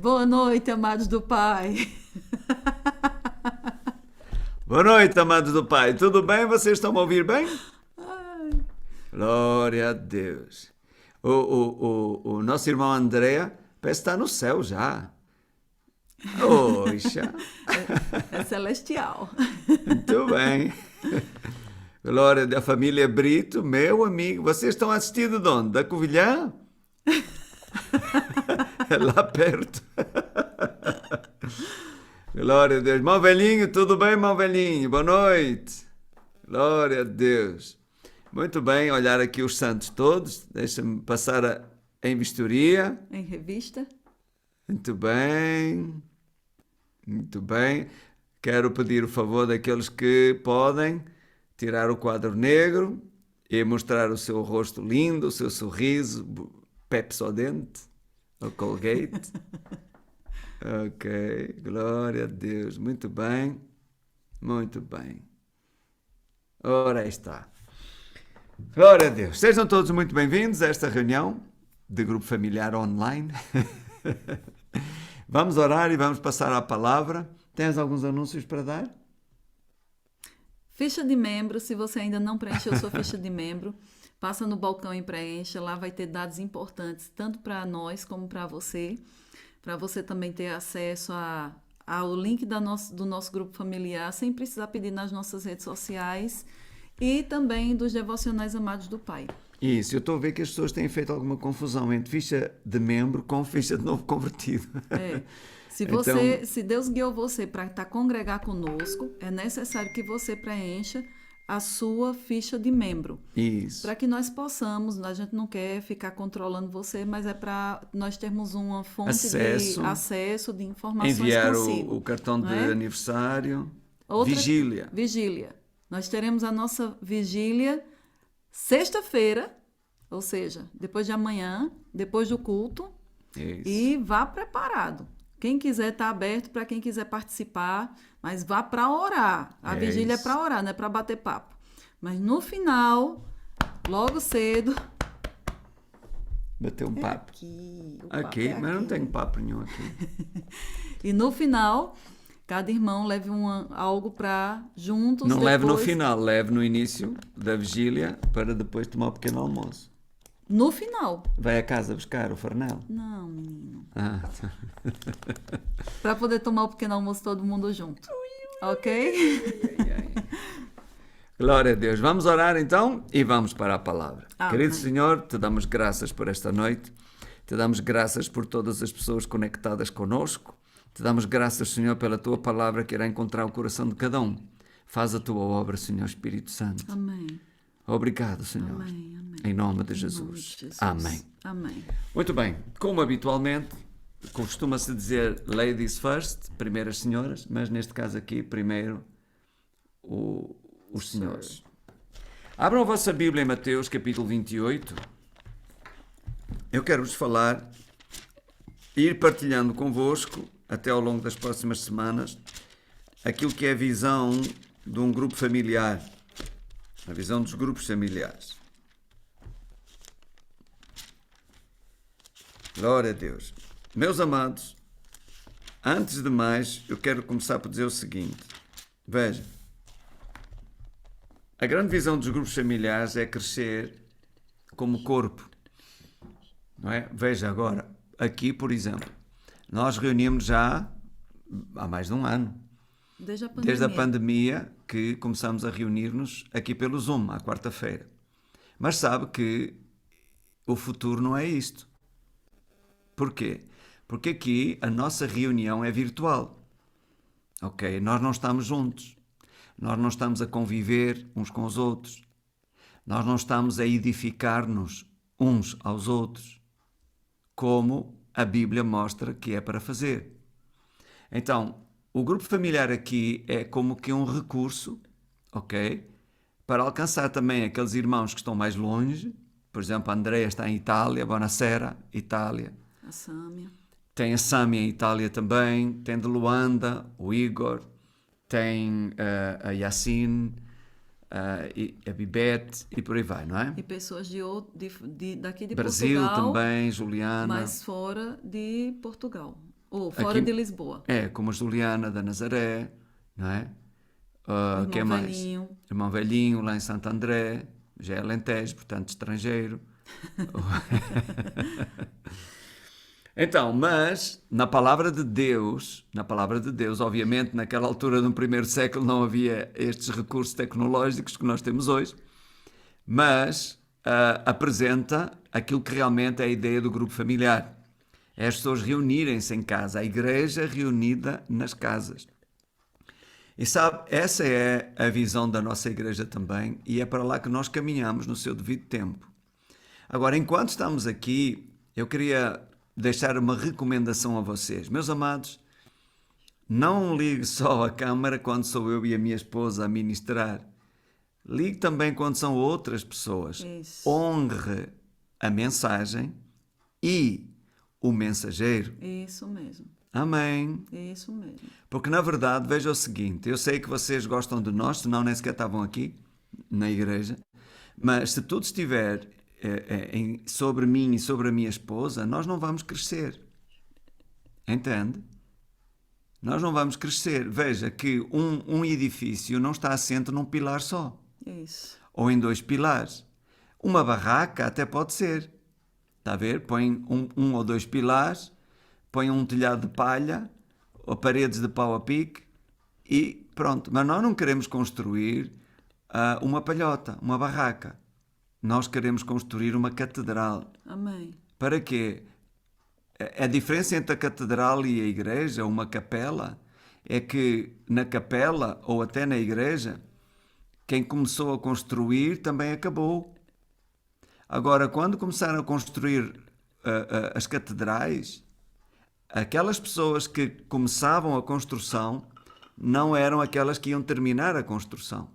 Boa noite, amados do Pai. Boa noite, amados do Pai. Tudo bem? Vocês estão a ouvir bem? Ai, Glória a Deus. O nosso irmão André parece estar no céu já. Oxa, é celestial. muito bem. Glória da família Brito, meu amigo. Vocês estão assistindo de onde? Da Covilhã? É lá perto. Glória a Deus. Irmão velhinho, tudo bem, irmão velhinho? Boa noite. Glória a Deus. Muito bem, olhar aqui os santos todos. Deixa-me passar em vistoria. Em revista. Muito bem. Muito bem. Quero pedir o favor daqueles que podem tirar o quadro negro e mostrar o seu rosto lindo, o seu sorriso, Pepsodente ou Colgate. Ok, glória a Deus. Muito bem. Muito bem. Ora aí está. Glória a Deus. Sejam todos muito bem-vindos a esta reunião de grupo familiar online. Vamos orar e vamos passar à palavra. Tens alguns anúncios para dar? Ficha de membro, se você ainda não preencheu sua ficha de membro, passa no balcão e preencha. Lá vai ter dados importantes, tanto para nós como para você também ter acesso ao link do nosso grupo familiar, sem precisar pedir nas nossas redes sociais e também dos devocionais amados do Pai. Isso, eu estou a ver que as pessoas têm feito alguma confusão entre ficha de membro com ficha de novo convertido. É. Então, Se Deus guiou você para congregar conosco, é necessário que você preencha a sua ficha de membro. isso. Para que nós possamos, a gente não quer ficar controlando você, mas é para nós termos uma fonte de acesso, de informações Enviar consigo. o cartão de não é? aniversário. Outra, Vigília. Vigília. Nós teremos a nossa vigília sexta-feira, ou seja, depois de amanhã, depois do culto, Isso. e vá preparado. Quem quiser está aberto para quem quiser participar, mas vá para orar. A vigília é para orar, não é para bater papo. Mas no final, logo cedo, Bater um papo. aqui, Mas não tenho papo nenhum aqui. E no final, cada irmão leve algo para juntos. Não depois, leve no final, leve no início da vigília para depois tomar o pequeno almoço. No final. Vai a casa buscar o farnel. Não, menino. Ah, tá. Para poder tomar o pequeno almoço todo mundo junto. Ok? Glória a Deus. Vamos orar então e vamos para a palavra. Amém. Querido Senhor, te damos graças por esta noite. Te damos graças por todas as pessoas conectadas conosco. Te damos graças, Senhor, pela tua palavra que irá encontrar o coração de cada um. Faz a tua obra, Senhor Espírito Santo. Amém. Obrigado, Senhor. Amém. Amém. Em nome de Em Jesus. nome de Jesus. Amém. Amém. Muito bem. Como habitualmente, costuma-se dizer ladies first, primeiras senhoras, mas neste caso aqui, primeiro os senhores. Abram a vossa Bíblia em Mateus capítulo 28. Eu quero-vos falar, ir partilhando convosco, até ao longo das próximas semanas, aquilo que é a visão de um grupo familiar. A visão dos grupos familiares. Glória a Deus. Meus amados, antes de mais, eu quero começar por dizer o seguinte. Veja, a grande visão dos grupos familiares é crescer como corpo. Não é? Veja agora, aqui, por exemplo, nós reunimos já há mais de um ano. Desde a pandemia que começamos a reunir-nos aqui pelo Zoom, à quarta-feira. Mas sabe que o futuro não é isto. Porquê? Porque aqui a nossa reunião é virtual. Ok? Nós não estamos juntos. Nós não estamos a conviver uns com os outros. Nós não estamos a edificar-nos uns aos outros, como a Bíblia mostra que é para fazer. Então, o grupo familiar aqui é como que um recurso, ok? Para alcançar também aqueles irmãos que estão mais longe. Por exemplo, a Andrea está em Itália, Buonasera, Itália. A Sâmia. Tem a Sâmia em Itália também, tem de Luanda, o Igor, tem a Yassine, a Bibete e por aí vai, não é? E pessoas daqui de Brasil Portugal, também, Juliana. mas fora de Portugal. Ou fora Aqui- de Lisboa. como a Juliana da Nazaré, não é? Irmão Quem mais? Velhinho. Irmão Velhinho, lá em Santo André, já é Alentejo, portanto estrangeiro. Então, mas na palavra de Deus, obviamente naquela altura no primeiro século não havia estes recursos tecnológicos que nós temos hoje, mas apresenta aquilo que realmente é a ideia do grupo familiar. É as pessoas reunirem-se em casa, a igreja reunida nas casas. E sabe, essa é a visão da nossa igreja também, e é para lá que nós caminhamos no seu devido tempo. Agora, enquanto estamos aqui, eu queria deixar uma recomendação a vocês. Meus amados, não ligue só a câmara quando sou eu e a minha esposa a ministrar. Ligue também quando são outras pessoas. Isso. Honre a mensagem e o mensageiro. Isso mesmo. Amém. Isso mesmo. Porque, na verdade, veja o seguinte, eu sei que vocês gostam de nós, senão nem sequer estavam aqui na igreja, mas se tudo estiver sobre mim e sobre a minha esposa, nós não vamos crescer. Entende? Nós não vamos crescer. Veja que um edifício não está assente num pilar só, Isso. ou em 2 pilares. Uma barraca até pode ser. Está a ver? Põe um ou 2 pilares, põe um telhado de palha, ou paredes de pau a pique e pronto. Mas nós não queremos construir uma palhota, uma barraca. Nós queremos construir uma catedral. Amém. Para quê? A diferença entre a catedral e a igreja, uma capela, é que na capela ou até na igreja, quem começou a construir também acabou. Agora, quando começaram a construir as catedrais, aquelas pessoas que começavam a construção não eram aquelas que iam terminar a construção.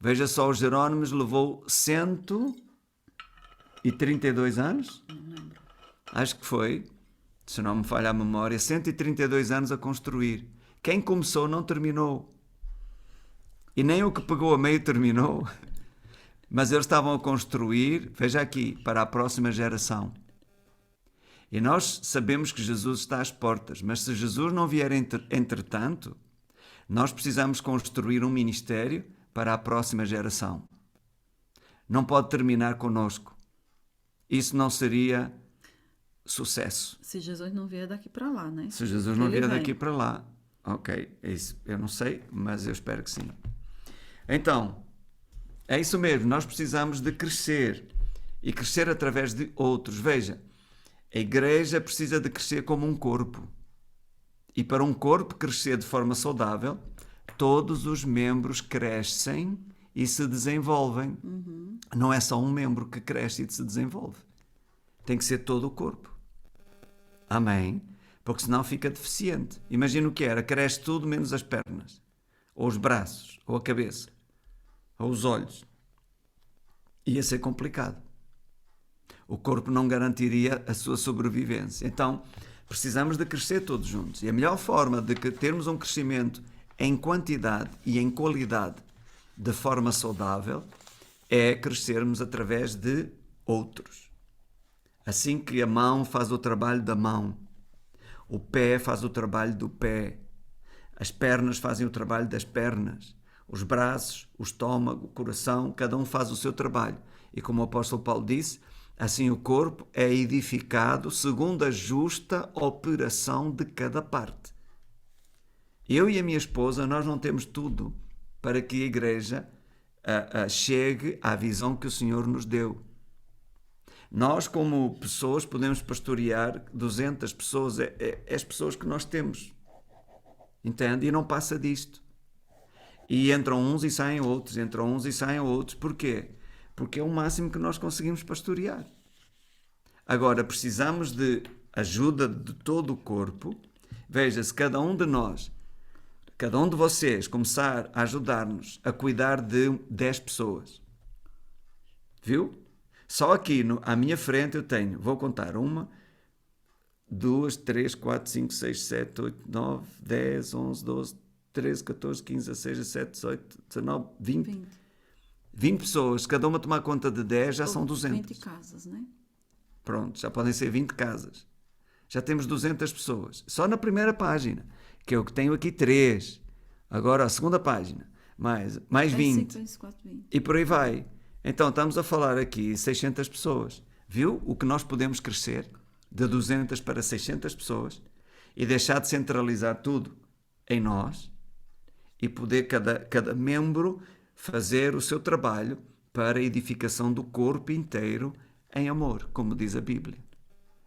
Veja só, os Jerónimos levou 132 anos? Não lembro. Acho que foi, se não me falha a memória, 132 anos a construir. Quem começou não terminou. E nem o que pegou a meio terminou. Mas eles estavam a construir, veja aqui, para a próxima geração. E nós sabemos que Jesus está às portas, mas se Jesus não vier entretanto, nós precisamos construir um ministério para a próxima geração. Não pode terminar conosco. Isso não seria sucesso. Se Jesus não vier daqui para lá, né? Se Jesus não Ele vier vem. daqui para lá. Ok, isso eu não sei, mas eu espero que sim. Então, é isso mesmo, nós precisamos de crescer. E crescer através de outros. Veja, a igreja precisa de crescer como um corpo. E para um corpo crescer de forma saudável, todos os membros crescem e se desenvolvem. Não é só um membro que cresce e se desenvolve. Tem que ser todo o corpo. Amém? Porque senão fica deficiente. Imagina o que era, cresce tudo menos as pernas, ou os braços, ou a cabeça, ou os olhos. Ia ser complicado. O corpo não garantiria a sua sobrevivência. Então, precisamos de crescer todos juntos. E a melhor forma de termos um crescimento em quantidade e em qualidade de forma saudável é crescermos através de outros. Assim que a mão faz o trabalho da mão, o pé faz o trabalho do pé, as pernas fazem o trabalho das pernas, os braços, o estômago, o coração, cada um faz o seu trabalho. E como o apóstolo Paulo disse, assim o corpo é edificado segundo a justa operação de cada parte. Eu e a minha esposa, nós não temos tudo para que a igreja chegue à visão que o Senhor nos deu. Nós, como pessoas, podemos pastorear 200 pessoas, é as pessoas que nós temos. Entende? E não passa disto. E entram uns e saem outros, entram uns e saem outros. Porquê? Porque é o máximo que nós conseguimos pastorear. Agora, precisamos de ajuda de todo o corpo. Veja, se cada um de nós, cada um de vocês começar a ajudar-nos a cuidar de 10 pessoas. Viu? Só aqui à minha frente eu tenho, vou contar, 1, 2, 3, 4, 5, 6, 7, 8, 9, 10, 11, 12, 13, 14, 15, 16, 17, 18, 19, 20. 20 pessoas, cada uma tomar conta de 10, já são 200. 20 casas, né? Pronto, já podem ser 20 casas. Já temos 200 pessoas. Só na primeira página, que é o que tenho aqui 3. Agora a segunda página, mais 20. 20. E por aí vai. Então estamos a falar aqui 600 pessoas. Viu o que nós podemos crescer? De 200 para 600 pessoas e deixar de centralizar tudo em nós e poder cada membro fazer o seu trabalho para a edificação do corpo inteiro em amor, como diz a Bíblia.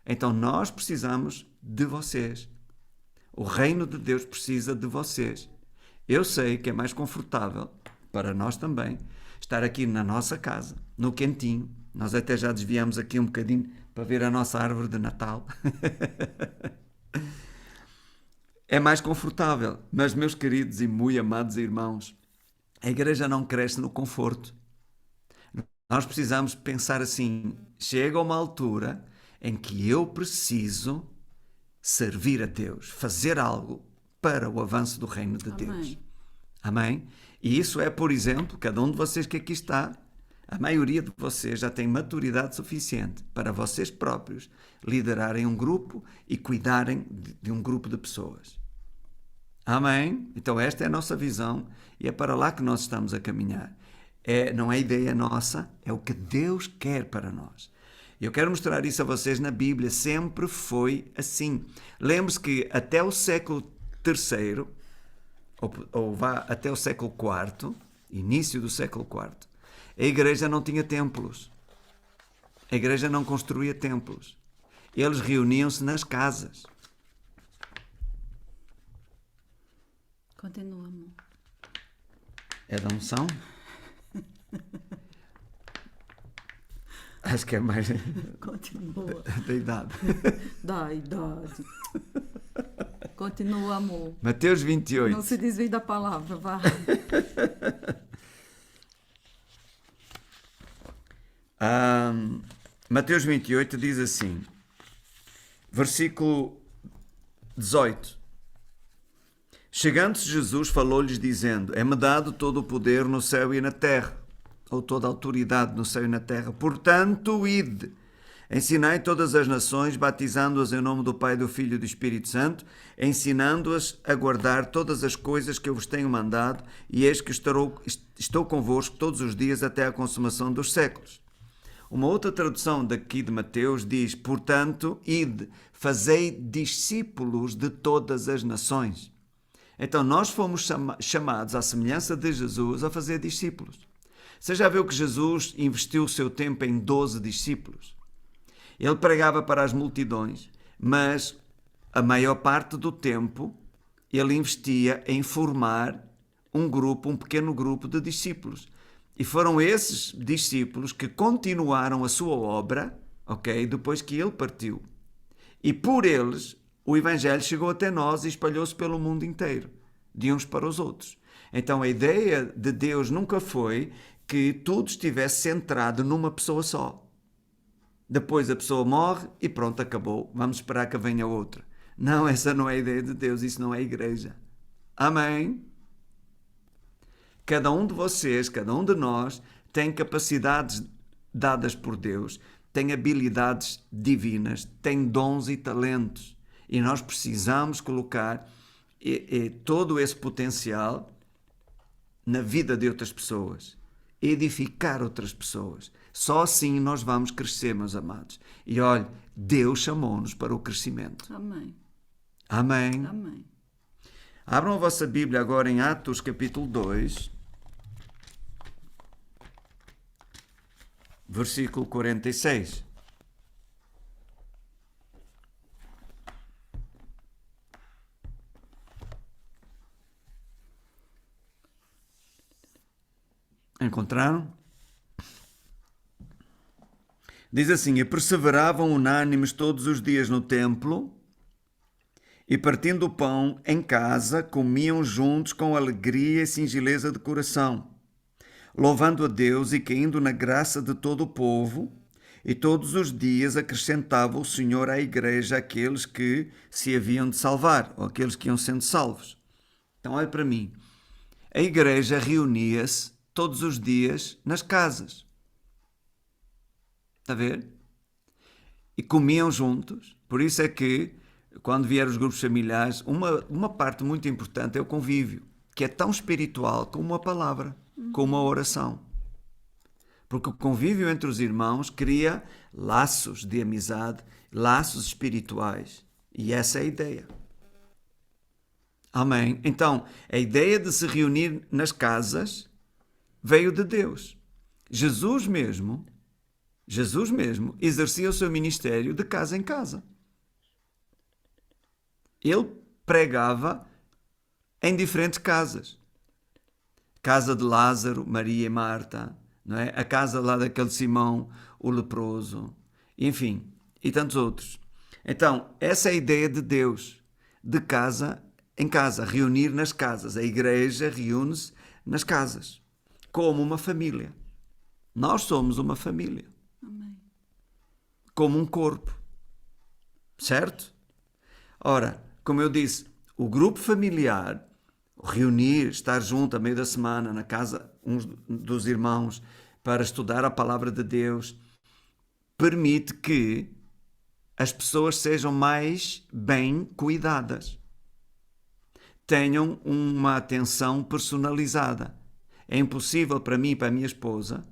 Então nós precisamos de vocês. O reino de Deus precisa de vocês. Eu sei que é mais confortável para nós também estar aqui na nossa casa, no quentinho. Nós até já desviamos aqui um bocadinho para ver a nossa árvore de Natal. É mais confortável. Mas, meus queridos e muito amados irmãos, a igreja não cresce no conforto. Nós precisamos pensar assim, chega uma altura em que eu preciso servir a Deus, fazer algo para o avanço do reino de Deus. Amém? E isso é, por exemplo, cada um de vocês que aqui está, a maioria de vocês já tem maturidade suficiente para vocês próprios liderarem um grupo e cuidarem de um grupo de pessoas. Amém? Então esta é a nossa visão e é para lá que nós estamos a caminhar. Não é ideia nossa, é o que Deus quer para nós. Eu quero mostrar isso a vocês na Bíblia, sempre foi assim. Lembre-se que até o século III, ou vá até o século IV, início do século IV, a igreja não tinha templos. A igreja não construía templos. Eles reuniam-se nas casas. Continua, amor. É da unção? Acho que é mais Continua. da idade. Da idade. Continua, amor. Mateus 28. Não se desvie da palavra, vá. Mateus 28 diz assim, versículo 18. Chegando-se Jesus, falou-lhes dizendo, é-me dado todo o poder no céu e na terra, ou toda a autoridade no céu e na terra. Portanto, ide, ensinai todas as nações, batizando-as em nome do Pai, do Filho e do Espírito Santo, ensinando-as a guardar todas as coisas que eu vos tenho mandado, e eis que estou convosco todos os dias até à consumação dos séculos. Uma outra tradução daqui de Mateus diz, portanto, ide, fazei discípulos de todas as nações. Então, nós fomos chamados, à semelhança de Jesus, a fazer discípulos. Você já viu que Jesus investiu o seu tempo em 12 discípulos? Ele pregava para as multidões, mas a maior parte do tempo ele investia em formar um pequeno grupo de discípulos. E foram esses discípulos que continuaram a sua obra, depois que ele partiu. E por eles, o Evangelho chegou até nós e espalhou-se pelo mundo inteiro, de uns para os outros. Então a ideia de Deus nunca foi que tudo estivesse centrado numa pessoa só. Depois a pessoa morre e pronto, acabou. Vamos esperar que venha outra. Não, essa não é a ideia de Deus, isso não é igreja. Amém? Cada um de vocês, cada um de nós, tem capacidades dadas por Deus, tem habilidades divinas, tem dons e talentos. E nós precisamos colocar todo esse potencial na vida de outras pessoas, edificar outras pessoas. Só assim nós vamos crescer, meus amados. E olha, Deus chamou-nos para o crescimento. Amém. Amém. Amém. Abram a vossa Bíblia agora em Atos capítulo 2, versículo 46. Encontraram? Diz assim, e perseveravam unânimes todos os dias no templo, e partindo o pão em casa, comiam juntos com alegria e singeleza de coração, louvando a Deus e caindo na graça de todo o povo, e todos os dias acrescentava o Senhor à igreja aqueles que se haviam de salvar, ou aqueles que iam sendo salvos. Então, olha para mim. A igreja reunia-se todos os dias nas casas. Está a ver? E comiam juntos. Por isso é que, quando vier os grupos familiares, uma parte muito importante é o convívio, que é tão espiritual como a palavra, como a oração. Porque o convívio entre os irmãos cria laços de amizade, laços espirituais. E essa é a ideia. Amém? Então, a ideia de se reunir nas casas veio de Deus. Jesus mesmo exercia o seu ministério de casa em casa. Ele pregava em diferentes casas. Casa de Lázaro, Maria e Marta, não é? A casa lá daquele Simão, o leproso, enfim, e tantos outros. Então, essa é a ideia de Deus, de casa em casa, reunir nas casas. A igreja reúne-se nas casas, como uma família. Nós somos uma família. Amém. Como um corpo. Certo? Ora, como eu disse, o grupo familiar, reunir, estar junto a meio da semana na casa uns dos irmãos para estudar a palavra de Deus, permite que as pessoas sejam mais bem cuidadas. Tenham uma atenção personalizada. É impossível para mim e para a minha esposa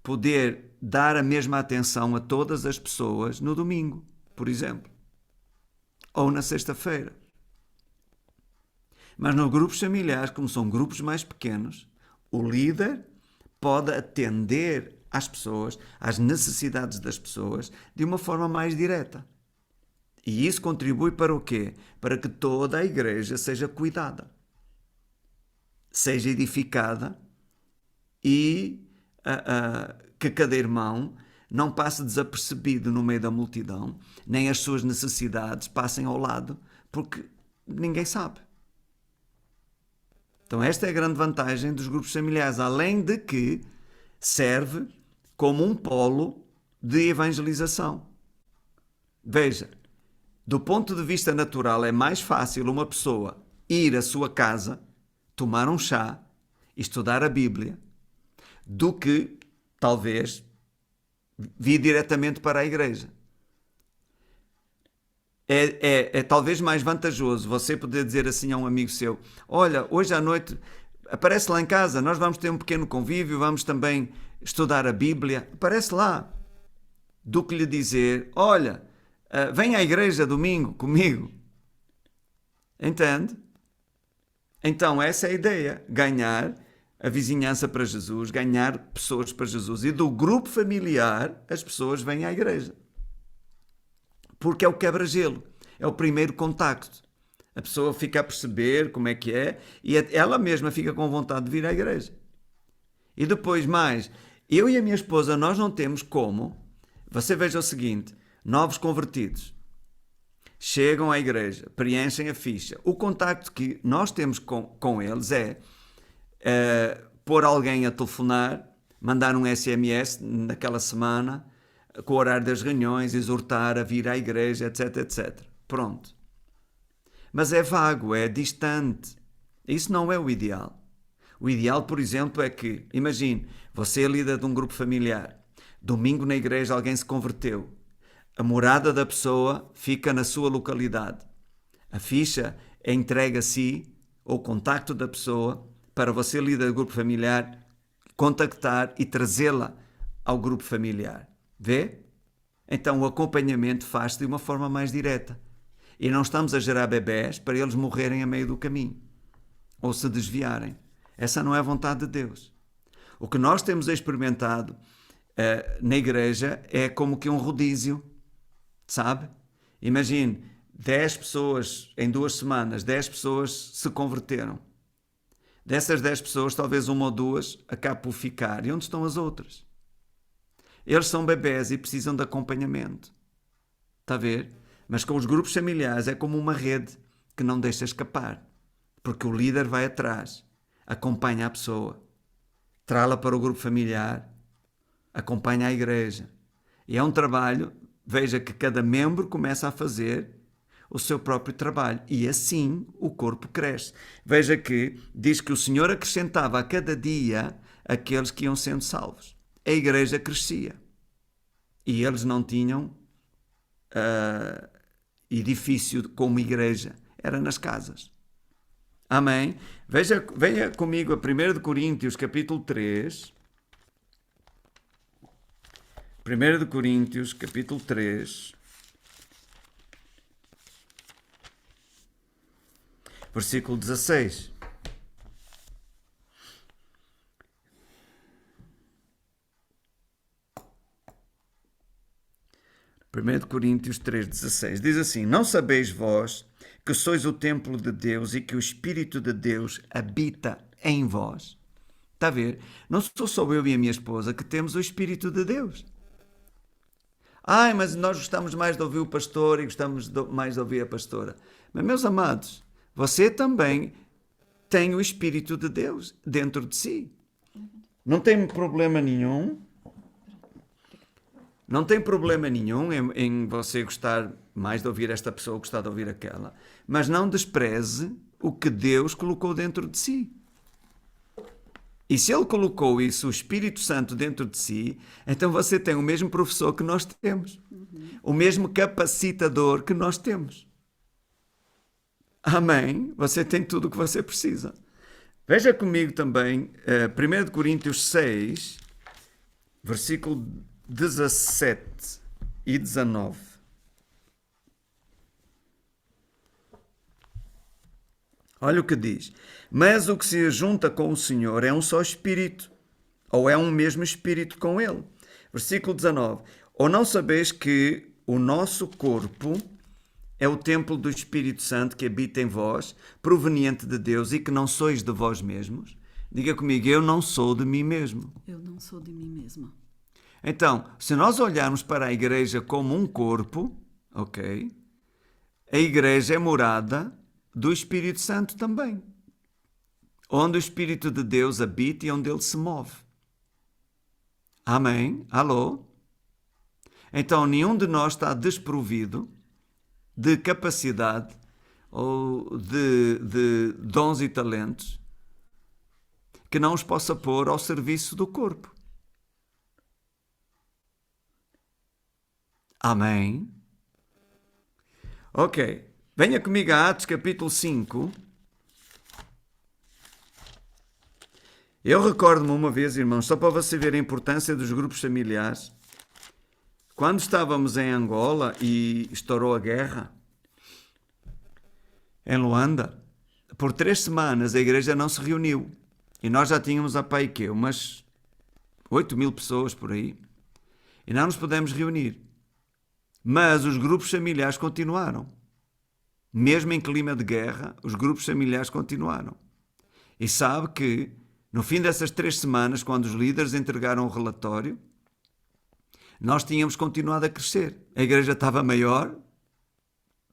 poder dar a mesma atenção a todas as pessoas no domingo, por exemplo, ou na sexta-feira. Mas nos grupos familiares, como são grupos mais pequenos, o líder pode atender às pessoas, às necessidades das pessoas, de uma forma mais direta. E isso contribui para o quê? Para que toda a igreja seja cuidada, seja edificada e que cada irmão não passe desapercebido no meio da multidão, nem as suas necessidades passem ao lado, porque ninguém sabe. Então esta é a grande vantagem dos grupos familiares, além de que serve como um polo de evangelização. Veja, do ponto de vista natural é mais fácil uma pessoa ir à sua casa, tomar um chá e estudar a Bíblia, do que, talvez, vir diretamente para a igreja. É talvez mais vantajoso você poder dizer assim a um amigo seu: olha, hoje à noite aparece lá em casa, nós vamos ter um pequeno convívio, vamos também estudar a Bíblia, aparece lá, do que lhe dizer: olha, vem à igreja domingo comigo. Entende? Então essa é a ideia, ganhar a vizinhança para Jesus, ganhar pessoas para Jesus, e do grupo familiar as pessoas vêm à igreja. Porque é o quebra-gelo, é o primeiro contacto. A pessoa fica a perceber como é que é e ela mesma fica com vontade de vir à igreja. E depois mais, eu e a minha esposa, nós não temos como. Você veja o seguinte, novos convertidos chegam à igreja, preenchem a ficha. O contacto que nós temos com eles é pôr alguém a telefonar, mandar um SMS naquela semana, com o horário das reuniões, exortar a vir à igreja, etc, etc. Pronto. Mas é vago, é distante. Isso não é o ideal. O ideal, por exemplo, é que, imagine, você é líder de um grupo familiar. Domingo na igreja alguém se converteu. A morada da pessoa fica na sua localidade. A ficha é entregue a si, ou o contacto da pessoa, para você, líder do grupo familiar, contactar e trazê-la ao grupo familiar. Vê? Então o acompanhamento faz-se de uma forma mais direta. E não estamos a gerar bebés para eles morrerem a meio do caminho. Ou se desviarem. Essa não é a vontade de Deus. O que nós temos experimentado na igreja é como que um rodízio. Sabe? Imagine, 10 pessoas em 2 semanas, 10 pessoas se converteram. Dessas 10 pessoas, talvez uma ou duas acabe por ficar. E onde estão as outras? Eles são bebés e precisam de acompanhamento. Está a ver? Mas com os grupos familiares é como uma rede que não deixa escapar. Porque o líder vai atrás, acompanha a pessoa, traz-la para o grupo familiar, acompanha a igreja. E é um trabalho, veja que cada membro começa a fazer o seu próprio trabalho. E assim o corpo cresce. Veja que diz que o Senhor acrescentava a cada dia aqueles que iam sendo salvos. A igreja crescia. E eles não tinham edifício como igreja, era nas casas. Amém? Venha comigo a 1 Coríntios capítulo 3. 1 Coríntios capítulo 3. Versículo 16. Primeiro de Coríntios 3,16 diz assim: Não sabeis vós que sois o templo de Deus e que o Espírito de Deus habita em vós? Está a ver? Não sou só eu e a minha esposa que temos o Espírito de Deus. Ai, mas nós gostamos mais de ouvir o pastor e gostamos mais de ouvir a pastora. Mas, meus amados, você também tem o Espírito de Deus dentro de si. Não tem problema nenhum. Não tem problema nenhum em você gostar mais de ouvir esta pessoa, gostar de ouvir aquela. Mas não despreze o que Deus colocou dentro de si. E se Ele colocou isso, o Espírito Santo, dentro de si, então você tem o mesmo professor que nós temos. O mesmo capacitador que nós temos. Amém? Você tem tudo o que você precisa. Veja comigo também 1 Coríntios 6, versículo 17 e 19. Olha o que diz. Mas o que se junta com o Senhor é um só Espírito, ou é um mesmo Espírito com Ele. Versículo 19. Ou não sabeis que o nosso corpo é o templo do Espírito Santo que habita em vós, proveniente de Deus, e que não sois de vós mesmos? Diga comigo, eu não sou de mim mesmo. Eu não sou de mim mesma. Então, se nós olharmos para a igreja como um corpo, ok? A igreja é morada do Espírito Santo também, onde o Espírito de Deus habita e onde ele se move. Amém? Alô? Então, nenhum de nós está desprovido de capacidade ou de dons e talentos que não os possa pôr ao serviço do corpo. Amém? Ok. Venha comigo a Atos capítulo 5. Eu recordo-me uma vez, irmãos, só para você ver a importância dos grupos familiares, quando estávamos em Angola e estourou a guerra, em Luanda, por 3 semanas a igreja não se reuniu. E nós já tínhamos a pai que umas 8.000 pessoas por aí. E não nos pudemos reunir. Mas os grupos familiares continuaram. Mesmo em clima de guerra, os grupos familiares continuaram. E sabe que, no fim dessas 3 semanas, quando os líderes entregaram o relatório, nós tínhamos continuado a crescer. A igreja estava maior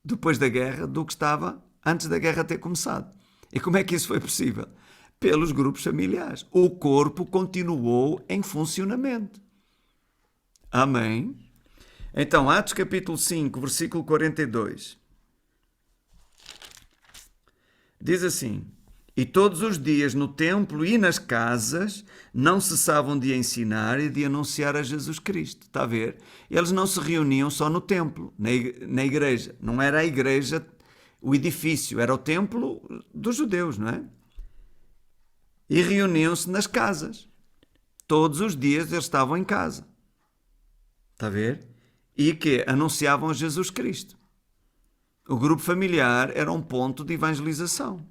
depois da guerra do que estava antes da guerra ter começado. E como é que isso foi possível? Pelos grupos familiares. O corpo continuou em funcionamento. Amém? Então, Atos capítulo 5, versículo 42. Diz assim: E todos os dias no templo e nas casas não cessavam de ensinar e de anunciar a Jesus Cristo. Está a ver? Eles não se reuniam só no templo, na igreja. Não era a igreja, o edifício, era o templo dos judeus, não é? E reuniam-se nas casas. Todos os dias eles estavam em casa. Está a ver? E que anunciavam a Jesus Cristo. O grupo familiar era um ponto de evangelização.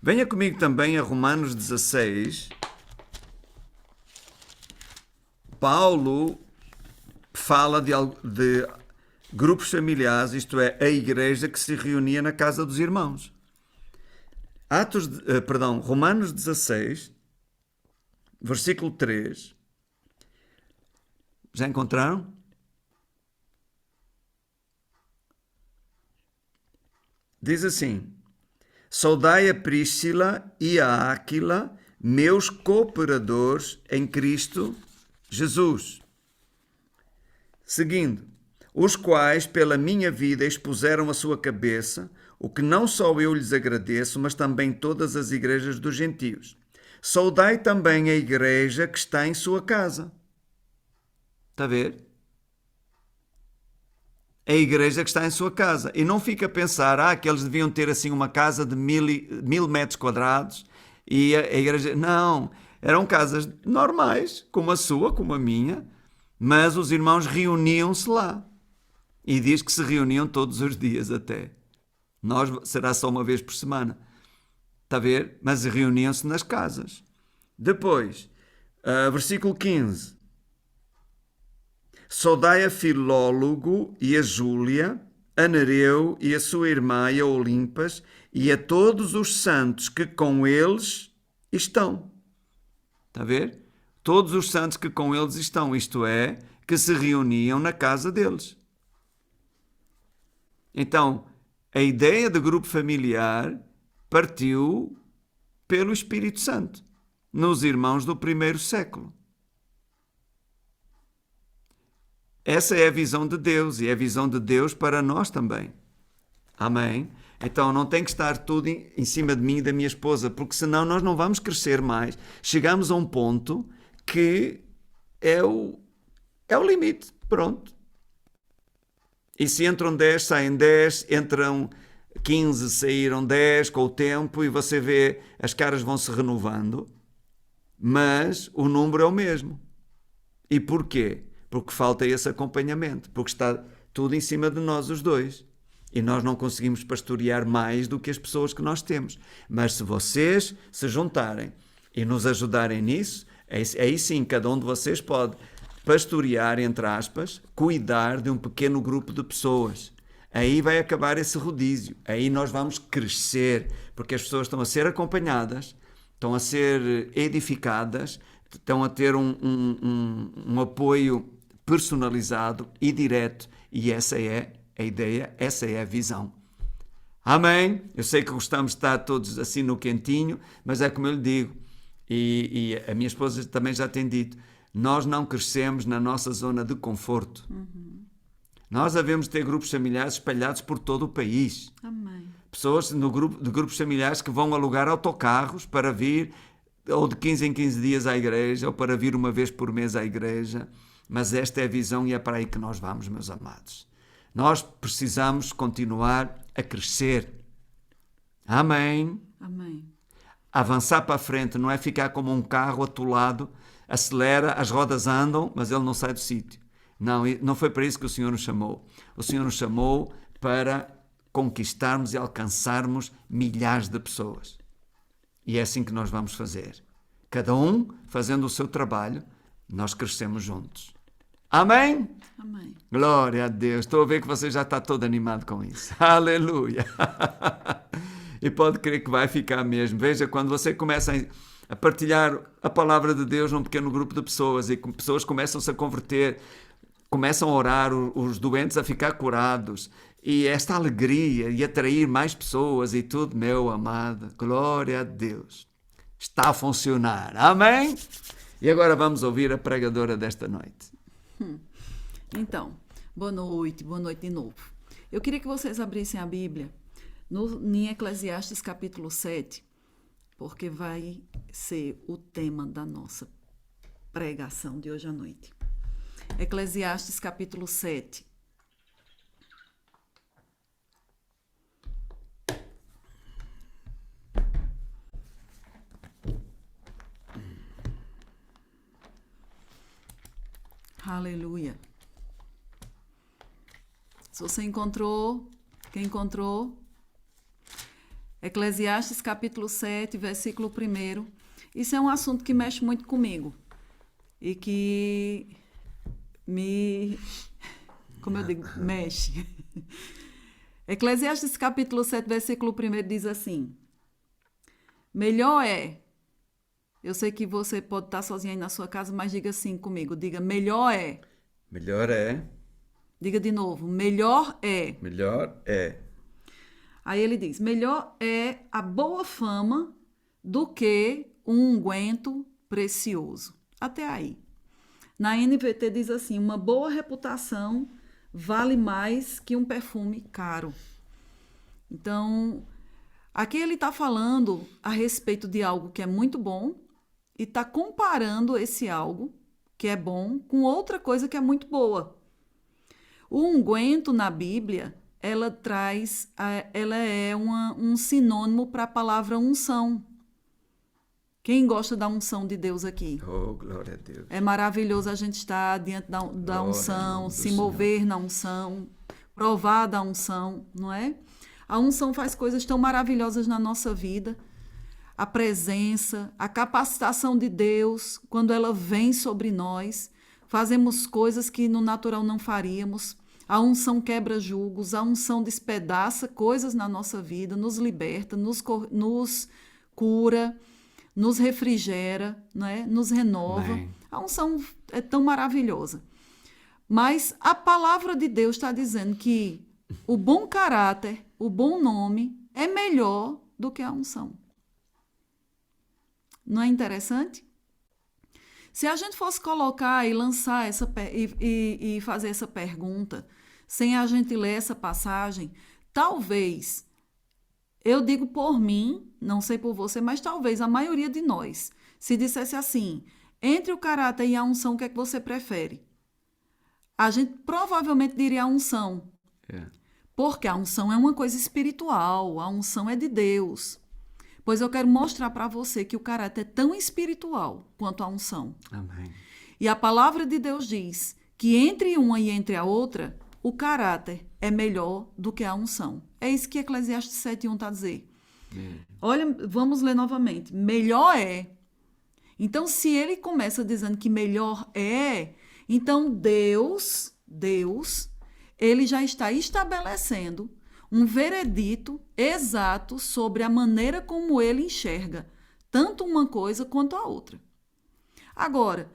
Venha comigo também a Romanos 16. Paulo fala de grupos familiares, isto é, a igreja que se reunia na casa dos irmãos. Romanos 16, versículo 3. Já encontraram? Diz assim: Saudai a Príscila e a Áquila, meus cooperadores em Cristo Jesus. Seguindo, os quais pela minha vida expuseram a sua cabeça, o que não só eu lhes agradeço, mas também todas as igrejas dos gentios. Saudai também a igreja que está em sua casa. Está a ver? a igreja que está em sua casa. E não fica a pensar que eles deviam ter assim uma casa de 1000 metros quadrados e a igreja... Não, eram casas normais, como a sua, como a minha, mas os irmãos reuniam-se lá. E diz que se reuniam todos os dias até. Nós será só uma vez por semana. Está a ver? Mas reuniam-se nas casas. Depois, versículo 15. Saudai a Filólogo e a Júlia, a Nereu e a sua irmã e a Olimpas, e a todos os santos que com eles estão. Está a ver? Todos os santos que com eles estão, isto é, que se reuniam na casa deles. Então, a ideia de grupo familiar partiu pelo Espírito Santo, nos irmãos do primeiro século. Essa é a visão de Deus e é a visão de Deus para nós também. Amém? Então não tem que estar tudo em cima de mim e da minha esposa, porque senão nós não vamos crescer mais. Chegamos a um ponto que é o limite. Pronto. E se entram 10, saem 10, entram 15, saíram 10 com o tempo e você vê as caras vão se renovando, mas o número é o mesmo. E porquê? Porque falta esse acompanhamento, porque está tudo em cima de nós os dois. E nós não conseguimos pastorear mais do que as pessoas que nós temos. Mas se vocês se juntarem e nos ajudarem nisso, aí sim, cada um de vocês pode pastorear, entre aspas, cuidar de um pequeno grupo de pessoas. Aí vai acabar esse rodízio. Aí nós vamos crescer, porque as pessoas estão a ser acompanhadas, estão a ser edificadas, estão a ter um apoio personalizado e direto. E essa é a ideia, essa é a visão. Amém? Eu sei que gostamos de estar todos assim no quentinho, mas é como eu lhe digo, e a minha esposa também já tem dito, nós não crescemos na nossa zona de conforto. Nós devemos ter grupos familiares espalhados por todo o país. Amém. Pessoas de grupos familiares que vão alugar autocarros para vir ou de 15 em 15 dias à igreja, ou para vir uma vez por mês à igreja. Mas esta é a visão e é para aí que nós vamos, meus amados. Nós precisamos continuar a crescer. Amém? Amém. Avançar para a frente não é ficar como um carro atolado, acelera, as rodas andam, mas ele não sai do sítio. Não, não foi para isso que o Senhor nos chamou. O Senhor nos chamou para conquistarmos e alcançarmos milhares de pessoas. E é assim que nós vamos fazer. Cada um fazendo o seu trabalho, nós crescemos juntos. Amém? Amém. Glória a Deus. Estou a ver que você já está todo animado com isso. Aleluia. E pode crer que vai ficar mesmo. Veja, quando você começa a partilhar a palavra de Deus num pequeno grupo de pessoas e pessoas começam-se a converter, começam a orar, os doentes a ficar curados, e esta alegria e atrair mais pessoas e tudo, meu amado, glória a Deus. Está a funcionar. Amém? E agora vamos ouvir a pregadora desta noite. Então, boa noite de novo. Eu queria que vocês abrissem a Bíblia em Eclesiastes capítulo 7, porque vai ser o tema da nossa pregação de hoje à noite. Eclesiastes capítulo 7. Aleluia. Se você encontrou, quem encontrou? Eclesiastes capítulo 7, versículo 1. Isso é um assunto que mexe muito comigo. E que como eu digo, mexe. Eclesiastes capítulo 7, versículo 1 diz assim: melhor é, eu sei que você pode estar sozinho aí na sua casa, mas diga assim comigo, diga, melhor é. Melhor é. Diga de novo, melhor é. Melhor é. Aí ele diz, melhor é a boa fama do que um unguento precioso. Até aí. Na NVT diz assim, uma boa reputação vale mais que um perfume caro. Então, aqui ele está falando a respeito de algo que é muito bom e está comparando esse algo que é bom com outra coisa que é muito boa. O unguento na Bíblia, ela é um sinônimo para a palavra unção. Quem gosta da unção de Deus aqui? Oh, glória a Deus. É maravilhoso a gente estar diante da Glória ao unção, nome do se Senhor. mover na unção, provar da unção, não é? A unção faz coisas tão maravilhosas na nossa vida. A presença, a capacitação de Deus, quando ela vem sobre nós, fazemos coisas que no natural não faríamos. A unção quebra julgos, a unção despedaça coisas na nossa vida, nos liberta, nos cura, nos refrigera, né? Nos renova. Amém. A unção é tão maravilhosa. Mas a palavra de Deus está dizendo que o bom caráter, o bom nome, é melhor do que a unção. Não é interessante? Se a gente fosse colocar e lançar e fazer essa pergunta, sem a gente ler essa passagem, talvez, eu digo por mim, não sei por você, mas talvez a maioria de nós, se dissesse assim, entre o caráter e a unção, o que é que você prefere? A gente provavelmente diria a unção, porque a unção é uma coisa espiritual, a unção é de Deus. Pois eu quero mostrar para você que o caráter é tão espiritual quanto a unção. Amém. E a palavra de Deus diz que entre uma e entre a outra, o caráter é melhor do que a unção. É isso que Eclesiastes 7:1 está a dizer. Olha, vamos ler novamente. Melhor é. Então, se ele começa dizendo que melhor é, então Deus, ele já está estabelecendo um veredito exato sobre a maneira como ele enxerga tanto uma coisa quanto a outra. Agora,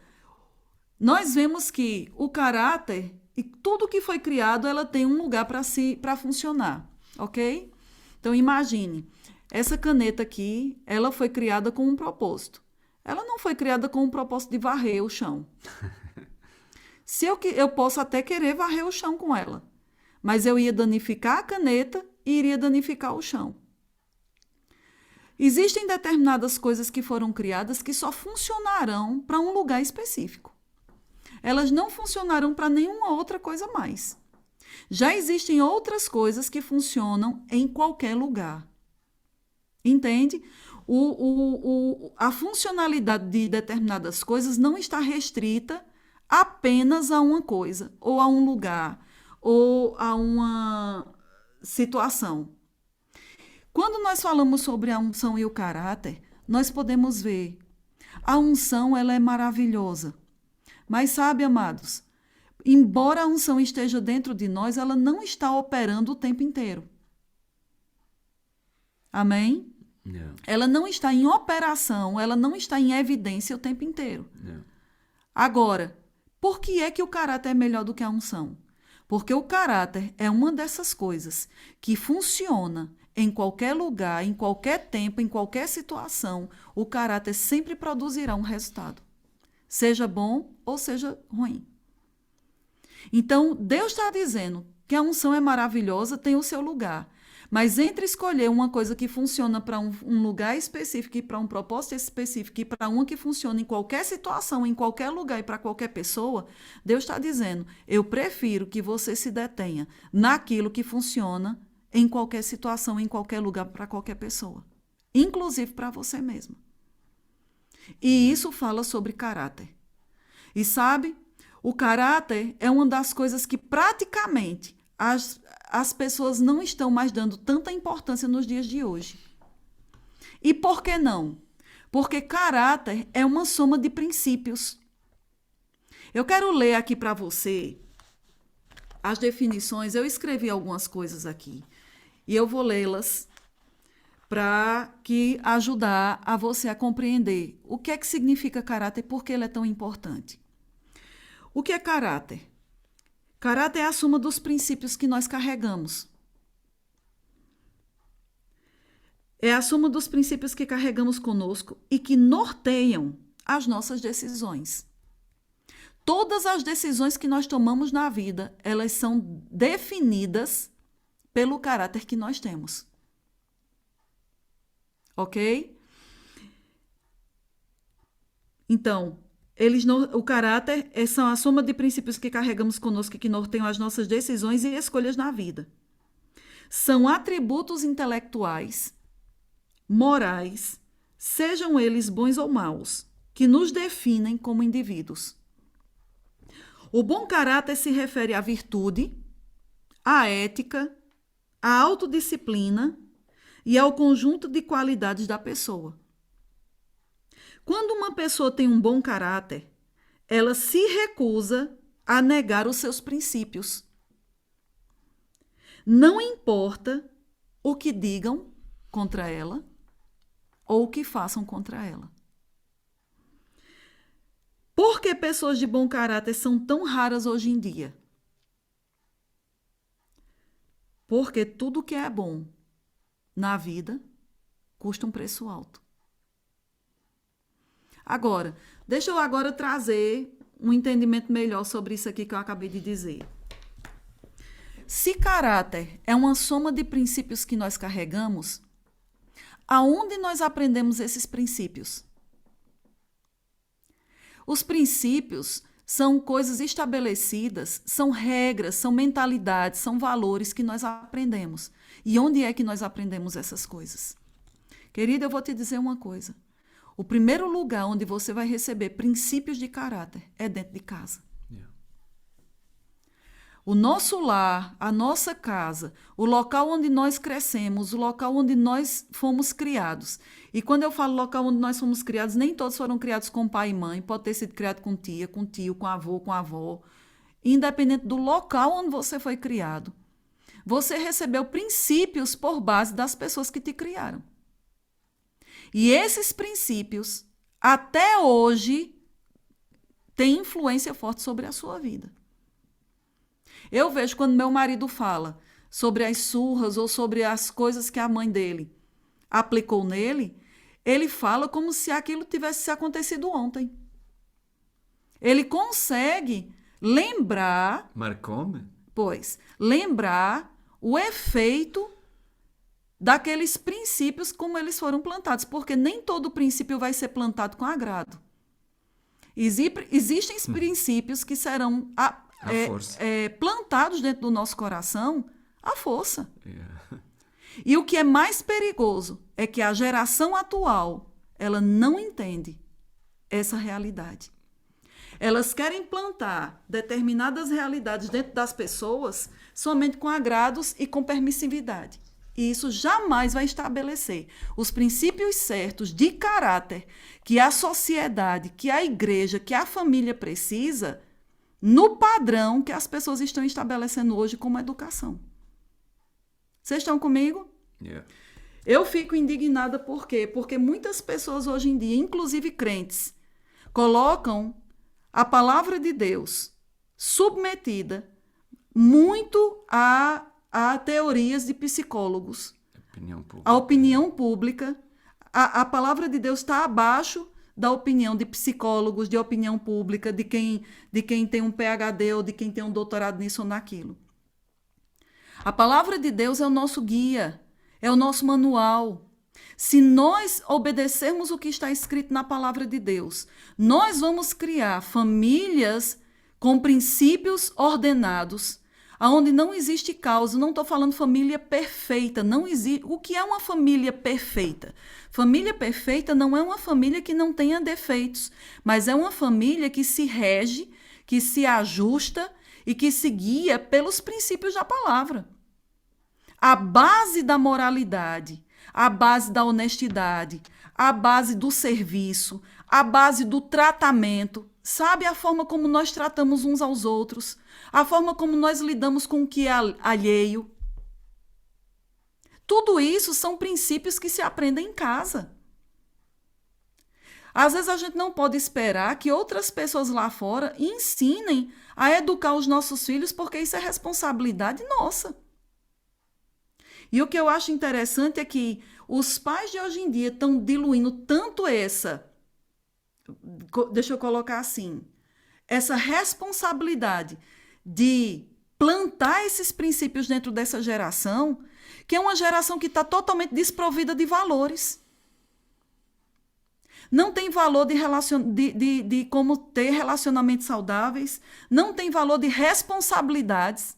nós vemos que o caráter e tudo que foi criado, ela tem um lugar para funcionar, ok? Então, imagine, essa caneta aqui, ela foi criada com um propósito. Ela não foi criada com o propósito de varrer o chão. Se eu posso até querer varrer o chão com ela, mas eu ia danificar a caneta e iria danificar o chão. Existem determinadas coisas que foram criadas que só funcionarão para um lugar específico. Elas não funcionarão para nenhuma outra coisa mais. Já existem outras coisas que funcionam em qualquer lugar. Entende? A funcionalidade de determinadas coisas não está restrita apenas a uma coisa, ou a um lugar, ou a uma situação. Quando nós falamos sobre a unção e o caráter, nós podemos ver a unção, ela é maravilhosa. Mas sabe, amados, embora a unção esteja dentro de nós, ela não está operando o tempo inteiro. Amém? Não. Ela não está em operação, ela não está em evidência o tempo inteiro. Não. Agora, por que é que o caráter é melhor do que a unção? Porque o caráter é uma dessas coisas que funciona em qualquer lugar, em qualquer tempo, em qualquer situação. O caráter sempre produzirá um resultado, seja bom ou seja ruim. Então, Deus está dizendo que a unção é maravilhosa, tem o seu lugar. Mas entre escolher uma coisa que funciona para um lugar específico e para um propósito específico e para uma que funciona em qualquer situação, em qualquer lugar e para qualquer pessoa, Deus está dizendo, eu prefiro que você se detenha naquilo que funciona em qualquer situação, em qualquer lugar, para qualquer pessoa. Inclusive para você mesmo. E isso fala sobre caráter. E sabe, o caráter é uma das coisas que praticamente as pessoas não estão mais dando tanta importância nos dias de hoje. E por que não? Porque caráter é uma soma de princípios. Eu quero ler aqui para você as definições. Eu escrevi algumas coisas aqui e eu vou lê-las para ajudar a você a compreender o que é que significa caráter e por que ele é tão importante. O que é caráter? Caráter é a soma dos princípios que nós carregamos. É a soma dos princípios que carregamos conosco e que norteiam as nossas decisões. Todas as decisões que nós tomamos na vida, elas são definidas pelo caráter que nós temos. Ok? Então, O caráter são a soma de princípios que carregamos conosco e que norteiam as nossas decisões e escolhas na vida. São atributos intelectuais, morais, sejam eles bons ou maus, que nos definem como indivíduos. O bom caráter se refere à virtude, à ética, à autodisciplina e ao conjunto de qualidades da pessoa. Quando uma pessoa tem um bom caráter, ela se recusa a negar os seus princípios. Não importa o que digam contra ela ou o que façam contra ela. Por que pessoas de bom caráter são tão raras hoje em dia? Porque tudo que é bom na vida custa um preço alto. Agora, deixa eu agora trazer um entendimento melhor sobre isso aqui que eu acabei de dizer. Se caráter é uma soma de princípios que nós carregamos, aonde nós aprendemos esses princípios? Os princípios são coisas estabelecidas, são regras, são mentalidades, são valores que nós aprendemos. E onde é que nós aprendemos essas coisas? Querida, eu vou te dizer uma coisa. O primeiro lugar onde você vai receber princípios de caráter é dentro de casa. Yeah. O nosso lar, a nossa casa, o local onde nós crescemos, o local onde nós fomos criados. E quando eu falo local onde nós fomos criados, nem todos foram criados com pai e mãe, pode ter sido criado com tia, com tio, com avô, com avó. Independente do local onde você foi criado, você recebeu princípios por base das pessoas que te criaram. E esses princípios, até hoje, têm influência forte sobre a sua vida. Eu vejo quando meu marido fala sobre as surras ou sobre as coisas que a mãe dele aplicou nele, ele fala como se aquilo tivesse acontecido ontem. Ele consegue lembrar... Marcou-me? Pois, lembrar o efeito daqueles princípios como eles foram plantados, porque nem todo princípio vai ser plantado com agrado. Existem princípios que serão plantados dentro do nosso coração à força. Yeah. E o que é mais perigoso é que a geração atual, ela não entende essa realidade. Elas querem plantar determinadas realidades dentro das pessoas somente com agrados e com permissividade. E isso jamais vai estabelecer os princípios certos de caráter que a sociedade, que a igreja, que a família precisa no padrão que as pessoas estão estabelecendo hoje como educação. Vocês estão comigo? Yeah. Eu fico indignada por quê? Porque muitas pessoas hoje em dia, inclusive crentes, colocam a palavra de Deus submetida muito a teorias de psicólogos. A opinião pública. A palavra de Deus está abaixo da opinião de psicólogos, de opinião pública, de quem tem um PhD ou de quem tem um doutorado nisso ou naquilo. A palavra de Deus é o nosso guia, é o nosso manual. Se nós obedecermos o que está escrito na palavra de Deus, nós vamos criar famílias com princípios ordenados, onde não existe caos. Não estou falando família perfeita. Não existe. O que é uma família perfeita? Família perfeita não é uma família que não tenha defeitos, mas é uma família que se rege, que se ajusta e que se guia pelos princípios da palavra. A base da moralidade, a base da honestidade, a base do serviço, a base do tratamento, sabe, a forma como nós tratamos uns aos outros, a forma como nós lidamos com o que é alheio. Tudo isso são princípios que se aprendem em casa. Às vezes a gente não pode esperar que outras pessoas lá fora ensinem a educar os nossos filhos, porque isso é responsabilidade nossa. E o que eu acho interessante é que os pais de hoje em dia estão diluindo tanto deixa eu colocar assim, essa responsabilidade de plantar esses princípios dentro dessa geração, que é uma geração que está totalmente desprovida de valores. não tem valor de como ter relacionamentos saudáveis, não tem valor de responsabilidades.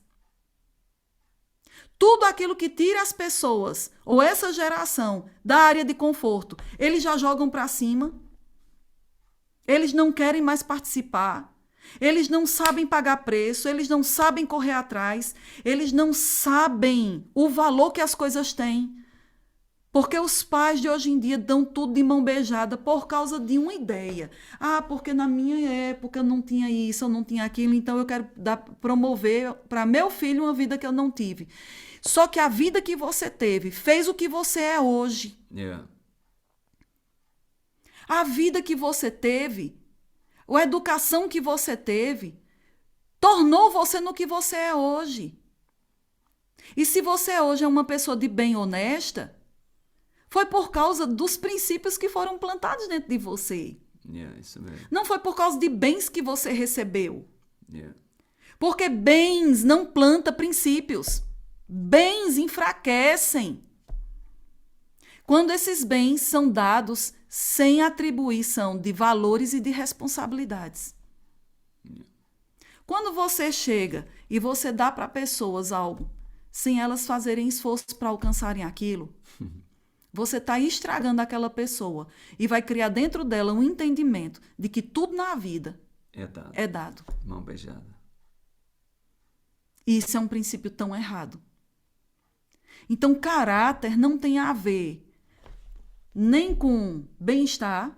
Tudo aquilo que tira as pessoas, ou essa geração, da área de conforto, eles já jogam para cima. Eles não querem mais participar. Eles não sabem pagar preço, eles não sabem correr atrás, eles não sabem o valor que as coisas têm. Porque os pais de hoje em dia dão tudo de mão beijada por causa de uma ideia. Ah, porque na minha época eu não tinha isso, eu não tinha aquilo, então eu quero promover para meu filho uma vida que eu não tive. Só que a vida que você teve fez o que você é hoje. Yeah. A vida que você teve, a educação que você teve, tornou você no que você é hoje. E se você hoje é uma pessoa de bem honesta, foi por causa dos princípios que foram plantados dentro de você. Yeah, isso mesmo. Não foi por causa de bens que você recebeu. Yeah. Porque bens não planta princípios. Bens enfraquecem. Quando esses bens são dados sem atribuição de valores e de responsabilidades. Quando você chega e você dá para pessoas algo sem elas fazerem esforço para alcançarem aquilo, você está estragando aquela pessoa e vai criar dentro dela um entendimento de que tudo na vida é dado. Mão beijada. E isso é um princípio tão errado. Então, caráter não tem a ver nem com bem-estar,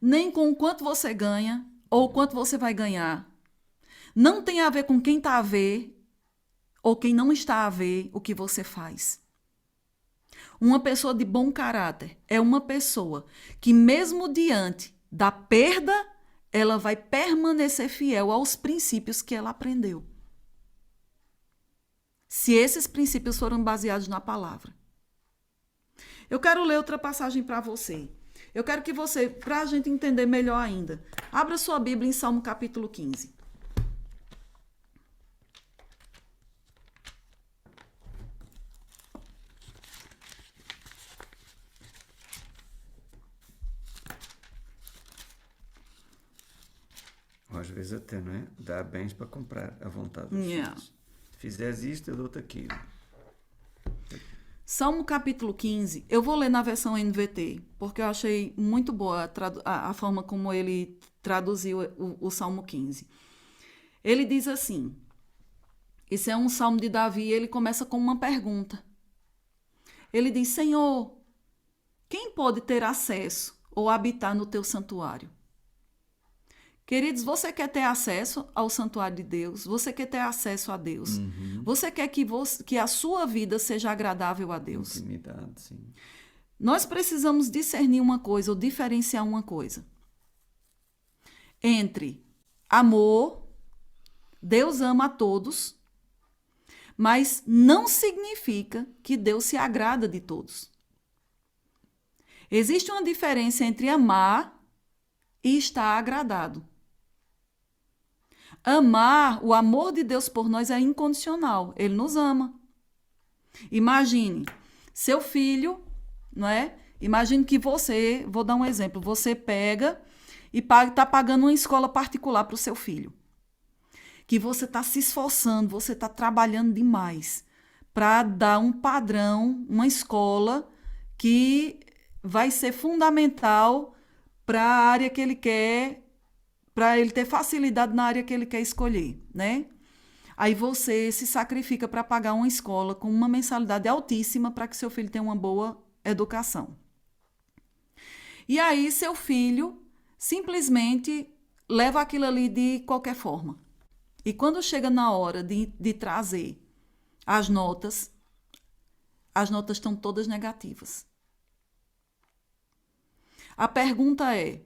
nem com o quanto você ganha ou o quanto você vai ganhar. Não tem a ver com quem está a ver ou quem não está a ver o que você faz. Uma pessoa de bom caráter é uma pessoa que, mesmo diante da perda, ela vai permanecer fiel aos princípios que ela aprendeu. Se esses princípios foram baseados na palavra. Eu quero ler outra passagem para você. Eu quero que você, para a gente entender melhor ainda, abra sua Bíblia em Salmo capítulo 15. Às vezes até, não é? Dá bens para comprar à vontade dos Yeah. filhos. Se fizeres isto, eu dou-te aquilo. Salmo capítulo 15, eu vou ler na versão NVT, porque eu achei muito boa a forma como ele traduziu o Salmo 15. Ele diz assim, esse é um salmo de Davi e ele começa com uma pergunta. Ele diz, Senhor, quem pode ter acesso ou habitar no teu santuário? Queridos, você quer ter acesso ao santuário de Deus? Você quer ter acesso a Deus? Você quer que a sua vida seja agradável a Deus? Intimidade, sim. Nós precisamos discernir uma coisa ou diferenciar uma coisa. Entre amor, Deus ama a todos, mas não significa que Deus se agrada de todos. Existe uma diferença entre amar e estar agradado. Amar, o amor de Deus por nós é incondicional. Ele nos ama. Imagine, seu filho, não é? Imagine que você, vou dar um exemplo, você pega e está pagando uma escola particular para o seu filho. Que você está se esforçando, você está trabalhando demais para dar um padrão, uma escola que vai ser fundamental para a área que ele quer, para ele ter facilidade na área que ele quer escolher, né? Aí você se sacrifica para pagar uma escola com uma mensalidade altíssima para que seu filho tenha uma boa educação. E aí seu filho simplesmente leva aquilo ali de qualquer forma. E quando chega na hora de trazer as notas estão todas negativas. A pergunta é,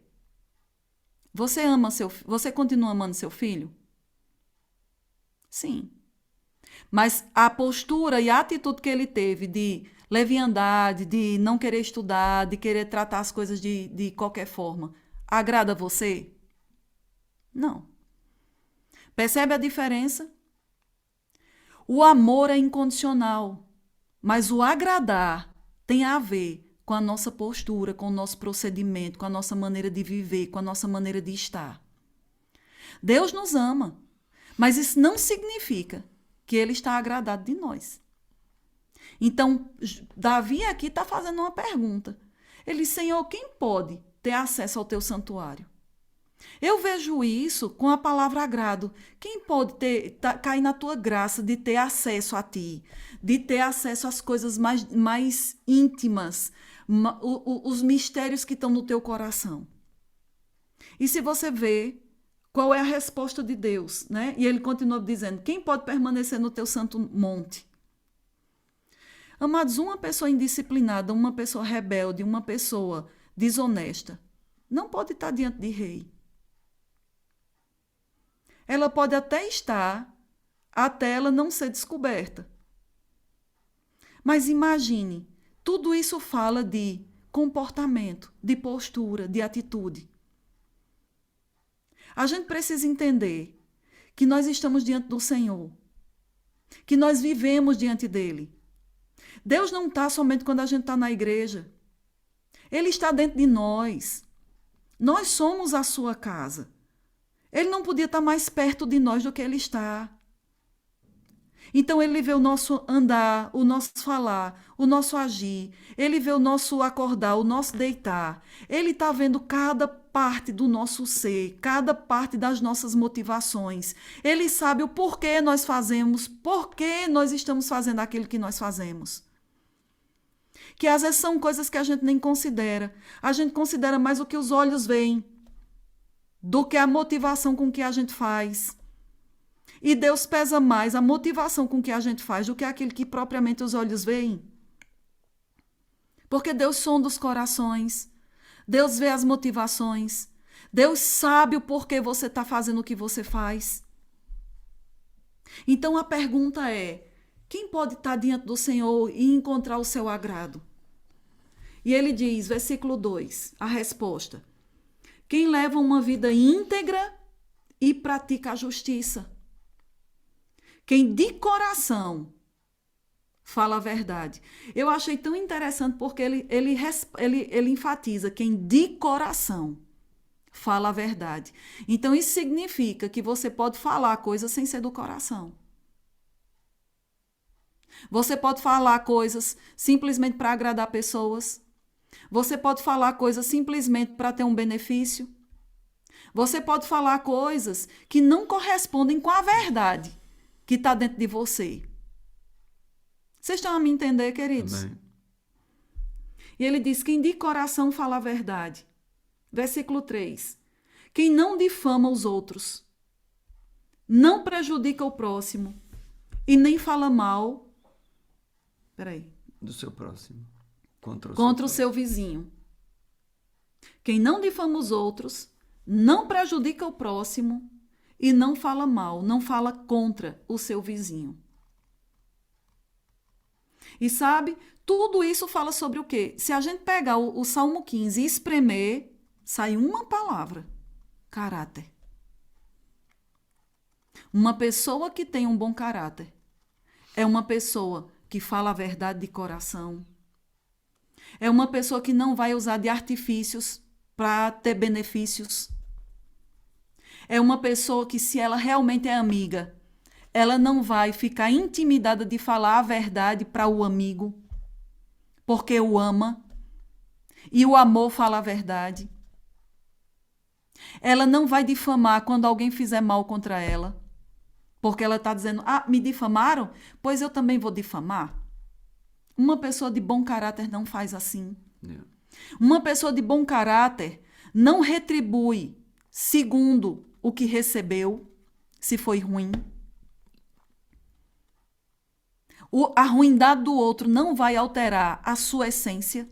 você continua amando seu filho? Sim. Mas a postura e a atitude que ele teve de leviandade, de não querer estudar, de querer tratar as coisas de qualquer forma, agrada a você? Não. Percebe a diferença? O amor é incondicional, mas o agradar tem a ver com a nossa postura, com o nosso procedimento, com a nossa maneira de viver, com a nossa maneira de estar. Deus nos ama, mas isso não significa que Ele está agradado de nós. Então, Davi aqui está fazendo uma pergunta. Ele diz, Senhor, quem pode ter acesso ao teu santuário? Eu vejo isso com a palavra agrado. Quem pode cair na tua graça de ter acesso a ti, de ter acesso às coisas mais íntimas, os mistérios que estão no teu coração? E se você vê qual é a resposta de Deus, né? E ele continua dizendo, quem pode permanecer no teu santo monte? Amados, uma pessoa indisciplinada, uma pessoa rebelde, uma pessoa desonesta, não pode estar diante de rei. Ela pode até estar, até ela não ser descoberta. Mas imagine, tudo isso fala de comportamento, de postura, de atitude. A gente precisa entender que nós estamos diante do Senhor, que nós vivemos diante dele. Deus não está somente quando a gente está na igreja. Ele está dentro de nós. Nós somos a sua casa. Ele não podia estar mais perto de nós do que ele está. Então ele vê o nosso andar, o nosso falar, o nosso agir. Ele vê o nosso acordar, o nosso deitar. Ele está vendo cada parte do nosso ser, cada parte das nossas motivações. Ele sabe o porquê nós fazemos, porquê nós estamos fazendo aquilo que nós fazemos. Que às vezes são coisas que a gente nem considera. A gente considera mais o que os olhos veem do que a motivação com que a gente faz. E Deus pesa mais a motivação com que a gente faz do que aquilo que propriamente os olhos veem. Porque Deus sonda os corações. Deus vê as motivações. Deus sabe o porquê você está fazendo o que você faz. Então a pergunta é, quem pode estar diante do Senhor e encontrar o seu agrado? E ele diz, versículo 2, a resposta. Quem leva uma vida íntegra e pratica a justiça. Quem de coração fala a verdade. Eu achei tão interessante porque ele enfatiza quem de coração fala a verdade. Então isso significa que você pode falar coisas sem ser do coração. Você pode falar coisas simplesmente para agradar pessoas. Você pode falar coisas simplesmente para ter um benefício. Você pode falar coisas que não correspondem com a verdade que está dentro de você. Vocês estão a me entender, queridos? Amém. E ele diz, quem de coração fala a verdade. Versículo 3. Quem não difama os outros, não prejudica o próximo e nem fala mal do seu próximo. Contra o seu vizinho. Quem não difama os outros, não prejudica o próximo e não fala mal, não fala contra o seu vizinho. E sabe, tudo isso fala sobre o quê? Se a gente pegar o Salmo 15 e espremer, sai uma palavra: caráter. Uma pessoa que tem um bom caráter é uma pessoa que fala a verdade de coração. É uma pessoa que não vai usar de artifícios para ter benefícios. É uma pessoa que, se ela realmente é amiga, ela não vai ficar intimidada de falar a verdade para o amigo, porque o ama. E o amor fala a verdade. Ela não vai difamar quando alguém fizer mal contra ela, porque ela está dizendo, me difamaram? Pois eu também vou difamar. Uma pessoa de bom caráter não faz assim. Yeah. Uma pessoa de bom caráter não retribui segundo o que recebeu, se foi ruim. A ruindade do outro não vai alterar a sua essência.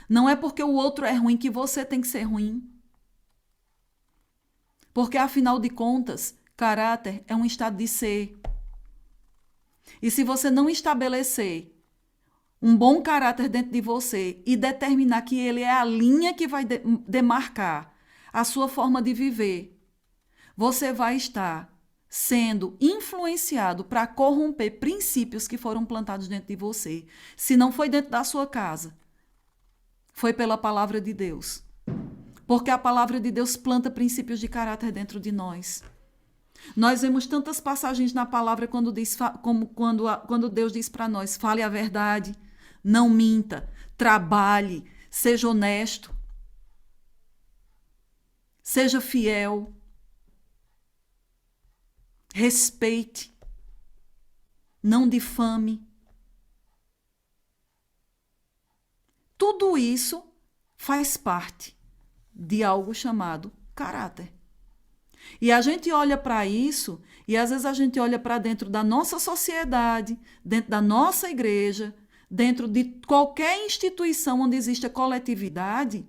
Não é porque o outro é ruim que você tem que ser ruim. Porque, afinal de contas, caráter é um estado de ser. E se você não estabelecer um bom caráter dentro de você e determinar que ele é a linha que vai demarcar a sua forma de viver, você vai estar sendo influenciado para corromper princípios que foram plantados dentro de você. Se não foi dentro da sua casa, Foi pela palavra de Deus. Porque a palavra de Deus planta princípios de caráter dentro de nós. Nós vemos tantas passagens na palavra quando Deus diz para nós: fale a verdade, não minta, trabalhe, seja honesto, seja fiel, respeite, não difame. Tudo isso faz parte de algo chamado caráter. E a gente olha para isso e às vezes a gente olha para dentro da nossa sociedade, dentro da nossa igreja, dentro de qualquer instituição onde existe a coletividade,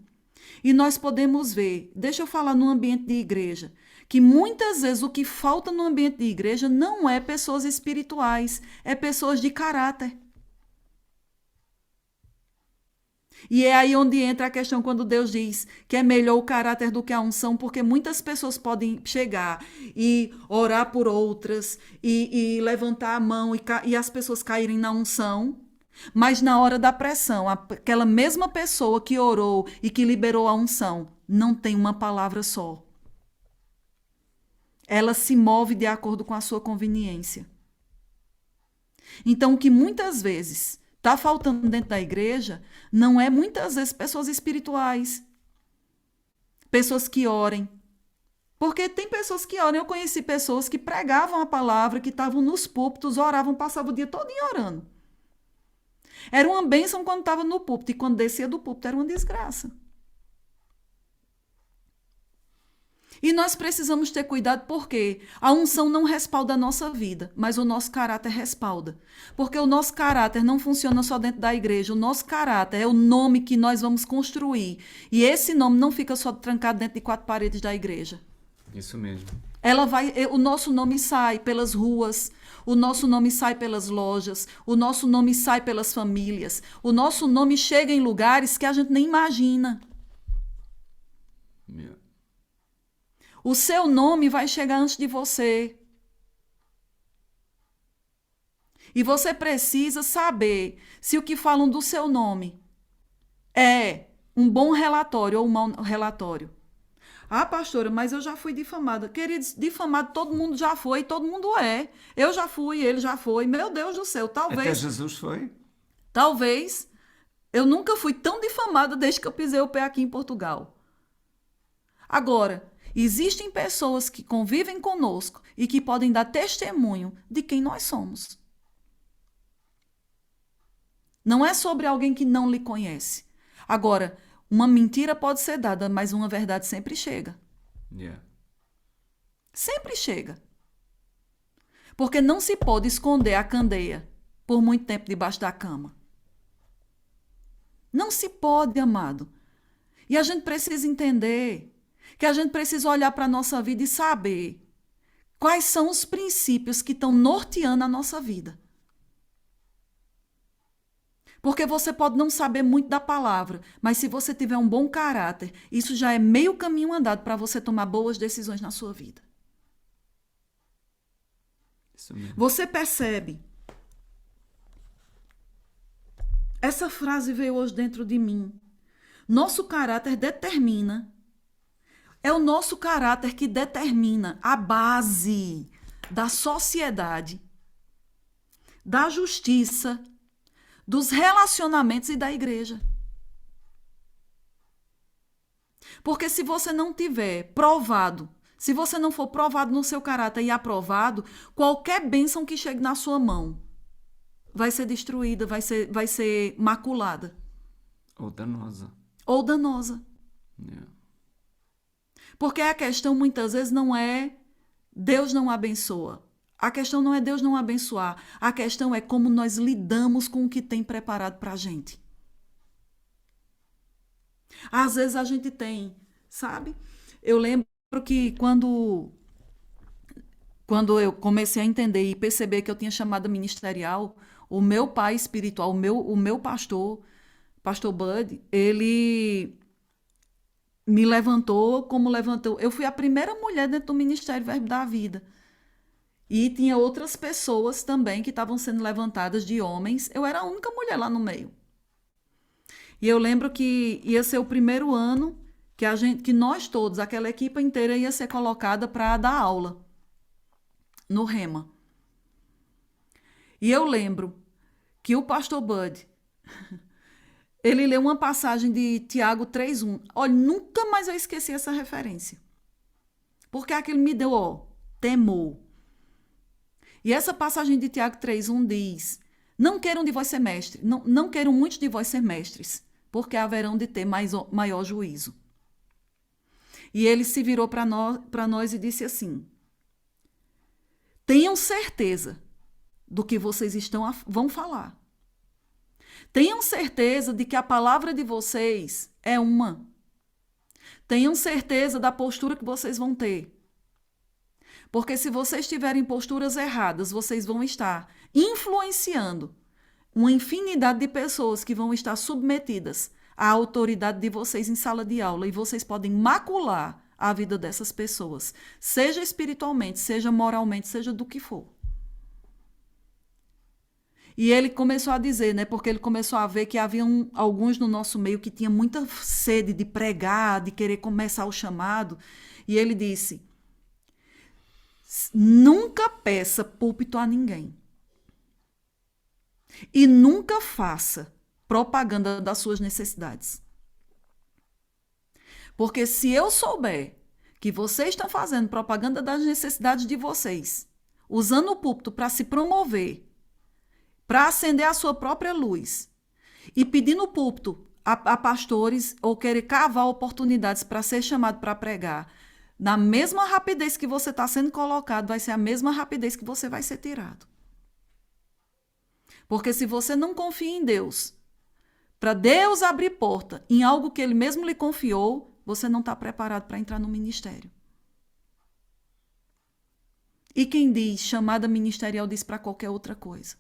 e nós podemos ver, deixa eu falar no ambiente de igreja, que muitas vezes o que falta no ambiente de igreja não é pessoas espirituais, é pessoas de caráter. E é aí onde entra a questão quando Deus diz que é melhor o caráter do que a unção, porque muitas pessoas podem chegar e orar por outras e levantar a mão e as pessoas caírem na unção, mas na hora da pressão, aquela mesma pessoa que orou e que liberou a unção não tem uma palavra só. Ela se move de acordo com a sua conveniência. Então, o que muitas vezes está faltando dentro da igreja não é muitas vezes pessoas espirituais, pessoas que orem. Porque tem pessoas que oram. Eu conheci pessoas que pregavam a palavra, que estavam nos púlpitos, oravam, passavam o dia todo orando. Era uma bênção quando estava no púlpito, e quando descia do púlpito era uma desgraça. E nós precisamos ter cuidado porque a unção não respalda a nossa vida, mas o nosso caráter respalda. Porque o nosso caráter não funciona só dentro da igreja, o nosso caráter é o nome que nós vamos construir. E esse nome não fica só trancado dentro de 4 paredes da igreja. Isso mesmo. O nosso nome sai pelas ruas, o nosso nome sai pelas lojas, o nosso nome sai pelas famílias, o nosso nome chega em lugares que a gente nem imagina. Yeah. O seu nome vai chegar antes de você. E você precisa saber se o que falam do seu nome é um bom relatório ou um mau relatório. Ah, pastora, mas eu já fui difamada. Queridos, difamado todo mundo já foi, todo mundo é. Eu já fui, ele já foi. Meu Deus do céu, talvez... Até Jesus foi. Talvez eu nunca fui tão difamada desde que eu pisei o pé aqui em Portugal. Agora, existem pessoas que convivem conosco e que podem dar testemunho de quem nós somos. Não é sobre alguém que não lhe conhece. Agora, uma mentira pode ser dada, mas uma verdade sempre chega. Yeah. Sempre chega. Porque não se pode esconder a candeia por muito tempo debaixo da cama. Não se pode, amado. E a gente precisa entender que a gente precisa olhar para a nossa vida e saber quais são os princípios que estão norteando a nossa vida. Porque você pode não saber muito da palavra, mas se você tiver um bom caráter, isso já é meio caminho andado para você tomar boas decisões na sua vida. Isso mesmo. Você percebe? Essa frase veio hoje dentro de mim. Nosso caráter determina. É o nosso caráter que determina a base da sociedade, da justiça, dos relacionamentos e da igreja. Porque se você não tiver provado, se você não for provado no seu caráter e aprovado, qualquer bênção que chegue na sua mão vai ser destruída, vai ser maculada. Ou danosa. Ou danosa. Yeah. Porque a questão muitas vezes não é Deus não abençoa. A questão não é Deus não abençoar. A questão é como nós lidamos com o que tem preparado para a gente. Às vezes a gente tem, sabe? Eu lembro que quando eu comecei a entender e perceber que eu tinha chamada ministerial, o meu pai espiritual, o meu pastor Bud, ele me levantou como levantou. Eu fui a primeira mulher dentro do Ministério Verbo da Vida. E tinha outras pessoas também que estavam sendo levantadas de homens. Eu era a única mulher lá no meio. E eu lembro que ia ser o primeiro ano que nós todos, aquela equipe inteira, ia ser colocada para dar aula no Rema. E eu lembro que o pastor Bud, ele leu uma passagem de Tiago 3:1. Olha, nunca mais eu esqueci essa referência. Porque aquilo me deu, temor. E essa passagem de Tiago 3:1 diz: não queiram de vós ser mestres, não queiram muitos de vós ser mestres, porque haverão de ter maior juízo. E ele se virou para nós e disse assim: tenham certeza do que vocês vão falar. Tenham certeza de que a palavra de vocês é uma. Tenham certeza da postura que vocês vão ter. Porque se vocês tiverem posturas erradas, vocês vão estar influenciando uma infinidade de pessoas que vão estar submetidas à autoridade de vocês em sala de aula, e vocês podem macular a vida dessas pessoas, seja espiritualmente, seja moralmente, seja do que for. E ele começou a dizer, né, porque ele começou a ver que havia alguns no nosso meio que tinham muita sede de pregar, de querer começar o chamado, e ele disse: nunca peça púlpito a ninguém. E nunca faça propaganda das suas necessidades. Porque se eu souber que vocês estão fazendo propaganda das necessidades de vocês, usando o púlpito para se promover, para acender a sua própria luz, e pedindo o púlpito a pastores ou querer cavar oportunidades para ser chamado para pregar, na mesma rapidez que você está sendo colocado, vai ser a mesma rapidez que você vai ser tirado. Porque se você não confia em Deus, para Deus abrir porta em algo que Ele mesmo lhe confiou, você não está preparado para entrar no ministério. E quem diz chamada ministerial diz para qualquer outra coisa.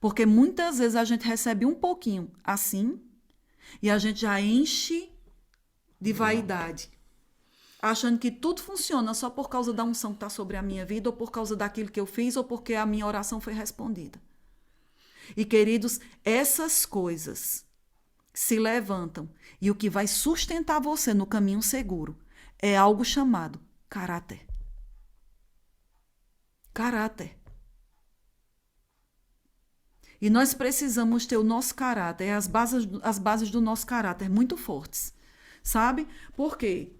Porque muitas vezes a gente recebe um pouquinho assim e a gente já enche de vaidade, achando que tudo funciona só por causa da unção que está sobre a minha vida, ou por causa daquilo que eu fiz, ou porque a minha oração foi respondida. E, queridos, essas coisas se levantam e o que vai sustentar você no caminho seguro é algo chamado caráter. Caráter. E nós precisamos ter o nosso caráter, as bases do nosso caráter muito fortes. Sabe? Por quê?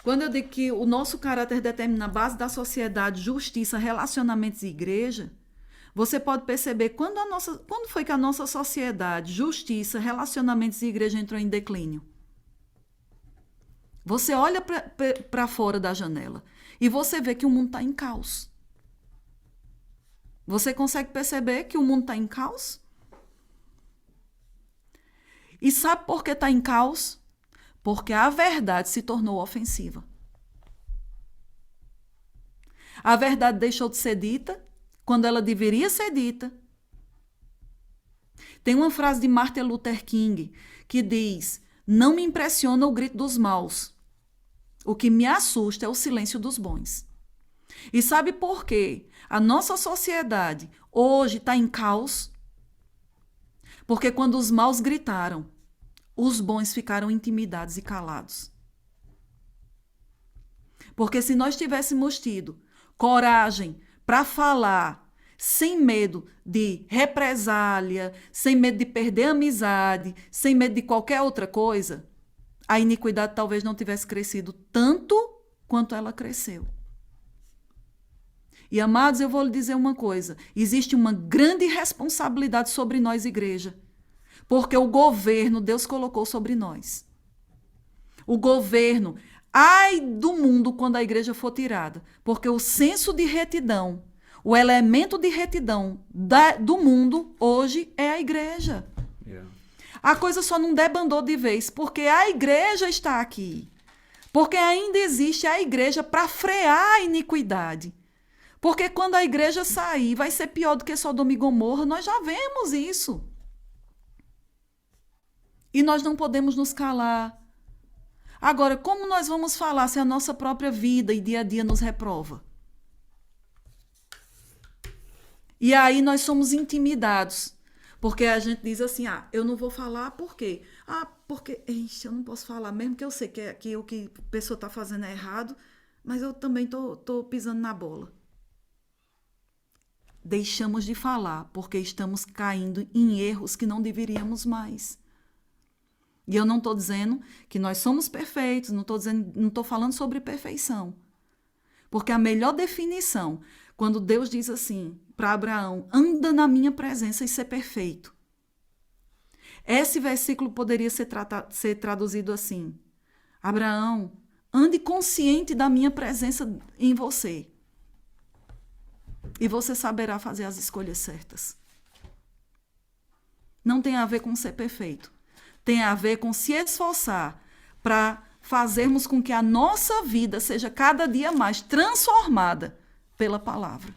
Quando eu digo que o nosso caráter determina a base da sociedade, justiça, relacionamentos e igreja, você pode perceber quando foi que a nossa sociedade, justiça, relacionamentos e igreja entrou em declínio. Você olha para fora da janela e você vê que o mundo está em caos. Você consegue perceber que o mundo está em caos? E sabe por que está em caos? Porque a verdade se tornou ofensiva. A verdade deixou de ser dita quando ela deveria ser dita. Tem uma frase de Martin Luther King que diz: não me impressiona o grito dos maus. O que me assusta é o silêncio dos bons. E sabe por quê? A nossa sociedade hoje está em caos. Porque quando os maus gritaram, os bons ficaram intimidados e calados. Porque se nós tivéssemos tido coragem para falar sem medo de represália, sem medo de perder a amizade, sem medo de qualquer outra coisa, a iniquidade talvez não tivesse crescido tanto quanto ela cresceu. E, amados, eu vou lhe dizer uma coisa: existe uma grande responsabilidade sobre nós, igreja, porque o governo Deus colocou sobre nós. O governo, ai do mundo quando a igreja for tirada, porque o senso de retidão, o elemento de retidão do mundo hoje é a igreja. Yeah. A coisa só não debandou de vez porque a igreja está aqui. Porque ainda existe a igreja para frear a iniquidade. Porque quando a igreja sair, vai ser pior do que Sodoma e Gomorra. Nós já vemos isso. E nós não podemos nos calar. Agora, como nós vamos falar se a nossa própria vida e dia a dia nos reprova? E aí nós somos intimidados. Porque a gente diz assim, eu não vou falar por quê? Porque, eu não posso falar, mesmo que eu sei que o que a pessoa está fazendo é errado, mas eu também tô pisando na bola. Deixamos de falar porque estamos caindo em erros que não deveríamos mais. E eu não estou dizendo que nós somos perfeitos, não estou falando sobre perfeição. Porque a melhor definição, quando Deus diz assim para Abraão, anda na minha presença e ser perfeito. Esse versículo poderia ser traduzido assim: Abraão, ande consciente da minha presença em você. E você saberá fazer as escolhas certas. Não tem a ver com ser perfeito. Tem a ver com se esforçar para fazermos com que a nossa vida seja cada dia mais transformada pela palavra.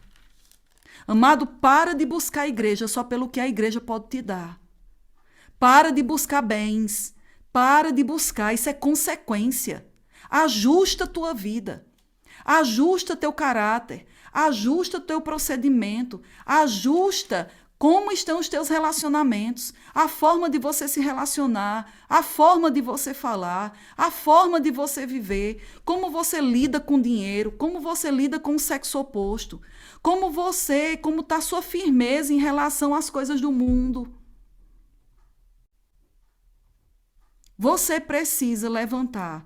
Amado, para de buscar a igreja só pelo que a igreja pode te dar. Para de buscar bens. Para de buscar, isso é consequência. Ajusta a tua vida. Ajusta teu caráter. Ajusta teu procedimento. Ajusta como estão os teus relacionamentos, a forma de você se relacionar, a forma de você falar, a forma de você viver, como você lida com dinheiro, como você lida com o sexo oposto, como está a sua firmeza em relação às coisas do mundo. Você precisa levantar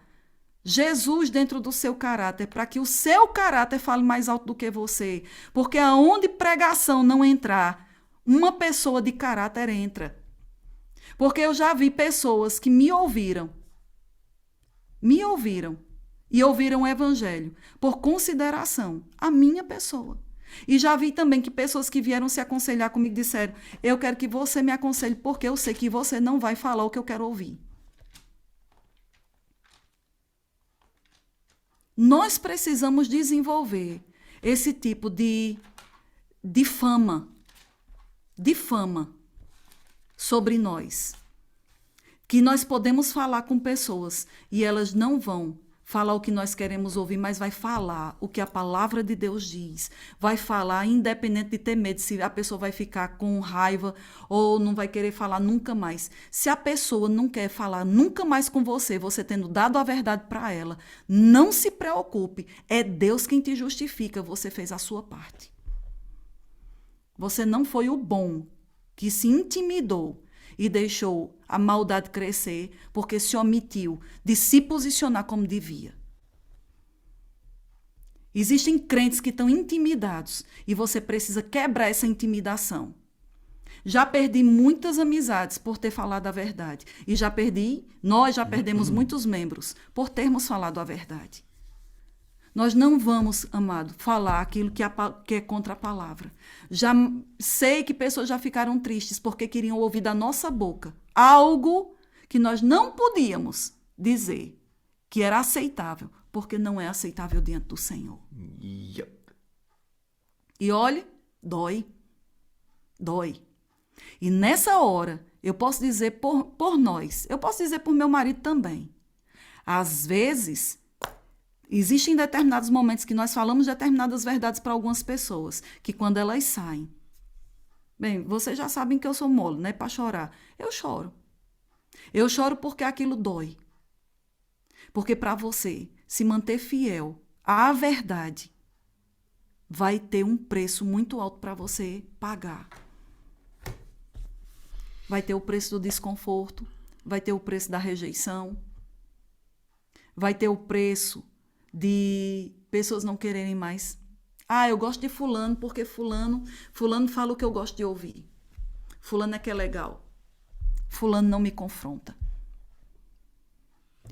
Jesus dentro do seu caráter, para que o seu caráter fale mais alto do que você, porque aonde pregação não entrar, uma pessoa de caráter entra. Porque eu já vi pessoas que me ouviram e ouviram o evangelho por consideração à minha pessoa. E já vi também que pessoas que vieram se aconselhar comigo disseram, eu quero que você me aconselhe porque eu sei que você não vai falar o que eu quero ouvir. Nós precisamos desenvolver esse tipo de fama sobre nós. Que nós podemos falar com pessoas e elas não vão falar o que nós queremos ouvir, mas vai falar o que a palavra de Deus diz. Vai falar independente de ter medo se a pessoa vai ficar com raiva ou não vai querer falar nunca mais. Se a pessoa não quer falar nunca mais com você, você tendo dado a verdade para ela, não se preocupe. É Deus quem te justifica. Você fez a sua parte. Você não foi o bom que se intimidou e deixou a maldade crescer porque se omitiu de se posicionar como devia. Existem crentes que estão intimidados e você precisa quebrar essa intimidação. Já perdi muitas amizades por ter falado a verdade. E nós já perdemos muitos membros por termos falado a verdade. Nós não vamos, amado, falar aquilo que é contra a palavra. Já sei que pessoas já ficaram tristes porque queriam ouvir da nossa boca algo que nós não podíamos dizer que era aceitável, porque não é aceitável diante do Senhor. Yep. E olhe, dói. Dói. E nessa hora, eu posso dizer por nós, eu posso dizer por meu marido também. Às vezes, existem determinados momentos que nós falamos determinadas verdades para algumas pessoas, que quando elas saem, bem, vocês já sabem que eu sou mole, né, para chorar. Eu choro. Eu choro porque aquilo dói. Porque para você se manter fiel à verdade, vai ter um preço muito alto para você pagar. Vai ter o preço do desconforto, vai ter o preço da rejeição, vai ter o preço de pessoas não quererem mais. Eu gosto de fulano porque fulano fala o que eu gosto de ouvir. Fulano é que é legal. Fulano não me confronta.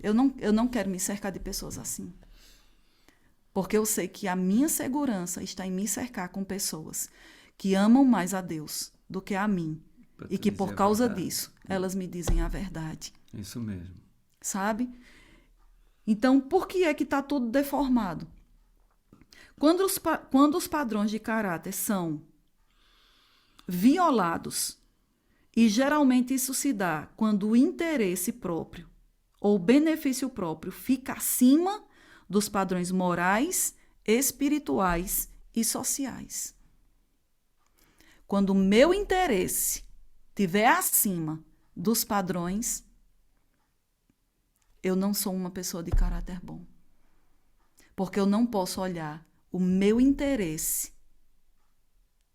Eu não quero me cercar de pessoas assim. Porque eu sei que a minha segurança está em me cercar com pessoas que amam mais a Deus do que a mim. E que por causa disso, elas me dizem a verdade. Isso mesmo. Sabe? Então, por que é que está tudo deformado? Quando os padrões de caráter são violados, e geralmente isso se dá quando o interesse próprio ou o benefício próprio fica acima dos padrões morais, espirituais e sociais. Quando o meu interesse tiver acima dos padrões, eu não sou uma pessoa de caráter bom. Porque eu não posso olhar o meu interesse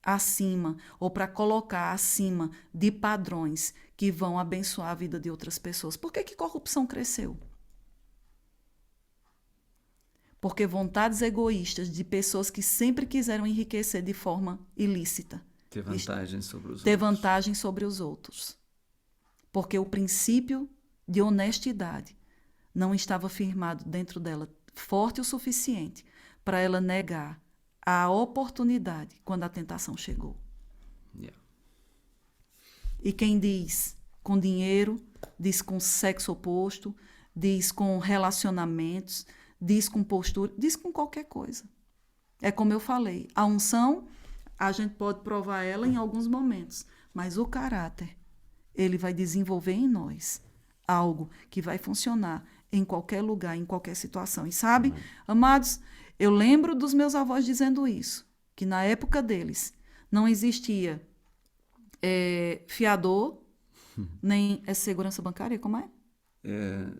acima ou para colocar acima de padrões que vão abençoar a vida de outras pessoas. Por que corrupção cresceu? Porque vontades egoístas de pessoas que sempre quiseram enriquecer de forma ilícita. Ter vantagem sobre os ter outros. vantagem sobre os outros. Porque o princípio de honestidade não estava firmado dentro dela, forte o suficiente para ela negar a oportunidade quando a tentação chegou. Yeah. E quem diz com dinheiro, diz com sexo oposto, diz com relacionamentos, diz com postura, diz com qualquer coisa. É como eu falei, a unção, a gente pode provar ela em alguns momentos, mas o caráter, ele vai desenvolver em nós algo que vai funcionar em qualquer lugar, em qualquer situação. E sabe, amados, eu lembro dos meus avós dizendo isso, que na época deles não existia fiador, nem segurança bancária, como é?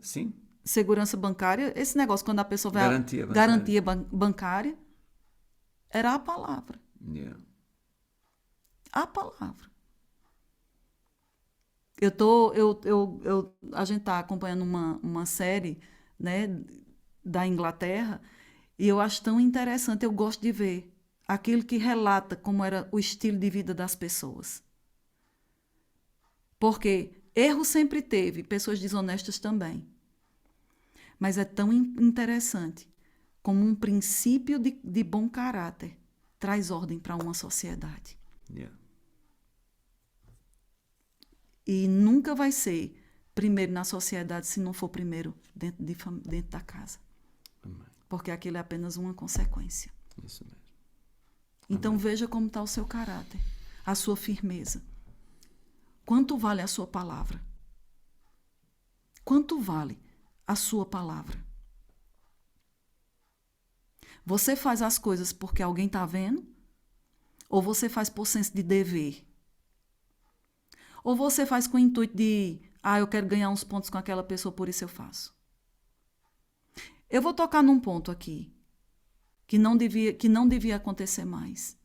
Sim. Segurança bancária, esse negócio quando a pessoa vai... Garantia bancária. Era a palavra. Yeah. A palavra. A gente está acompanhando uma série, né, da Inglaterra, e eu acho tão interessante, eu gosto de ver aquilo que relata como era o estilo de vida das pessoas. Porque erro sempre teve, pessoas desonestas também. Mas é tão interessante como um princípio de bom caráter traz ordem para uma sociedade. Yeah. E nunca vai ser primeiro na sociedade se não for primeiro dentro da casa. Amém. Porque aquilo é apenas uma consequência. Isso mesmo. Então Amém. veja como está o seu caráter, a sua firmeza. Quanto vale a sua palavra? Quanto vale a sua palavra? Você faz as coisas porque alguém está vendo? Ou você faz por senso de dever? Ou você faz com o intuito de, eu quero ganhar uns pontos com aquela pessoa, por isso eu faço? Eu vou tocar num ponto aqui, que não devia acontecer mais.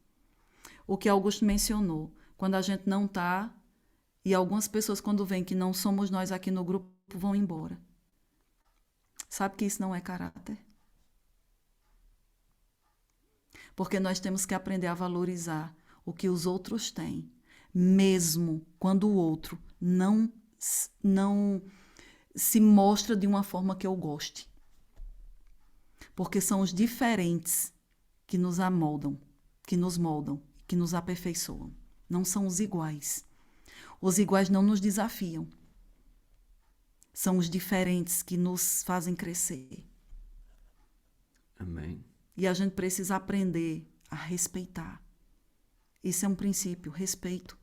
O que Augusto mencionou, quando a gente não está, e algumas pessoas quando veem que não somos nós aqui no grupo, vão embora. Sabe que isso não é caráter? Porque nós temos que aprender a valorizar o que os outros têm, mesmo quando o outro não se mostra de uma forma que eu goste. Porque são os diferentes que nos amoldam, que nos moldam, que nos aperfeiçoam. Não são os iguais. Os iguais não nos desafiam. São os diferentes que nos fazem crescer. Amém. E a gente precisa aprender a respeitar. Isso é um princípio, respeito.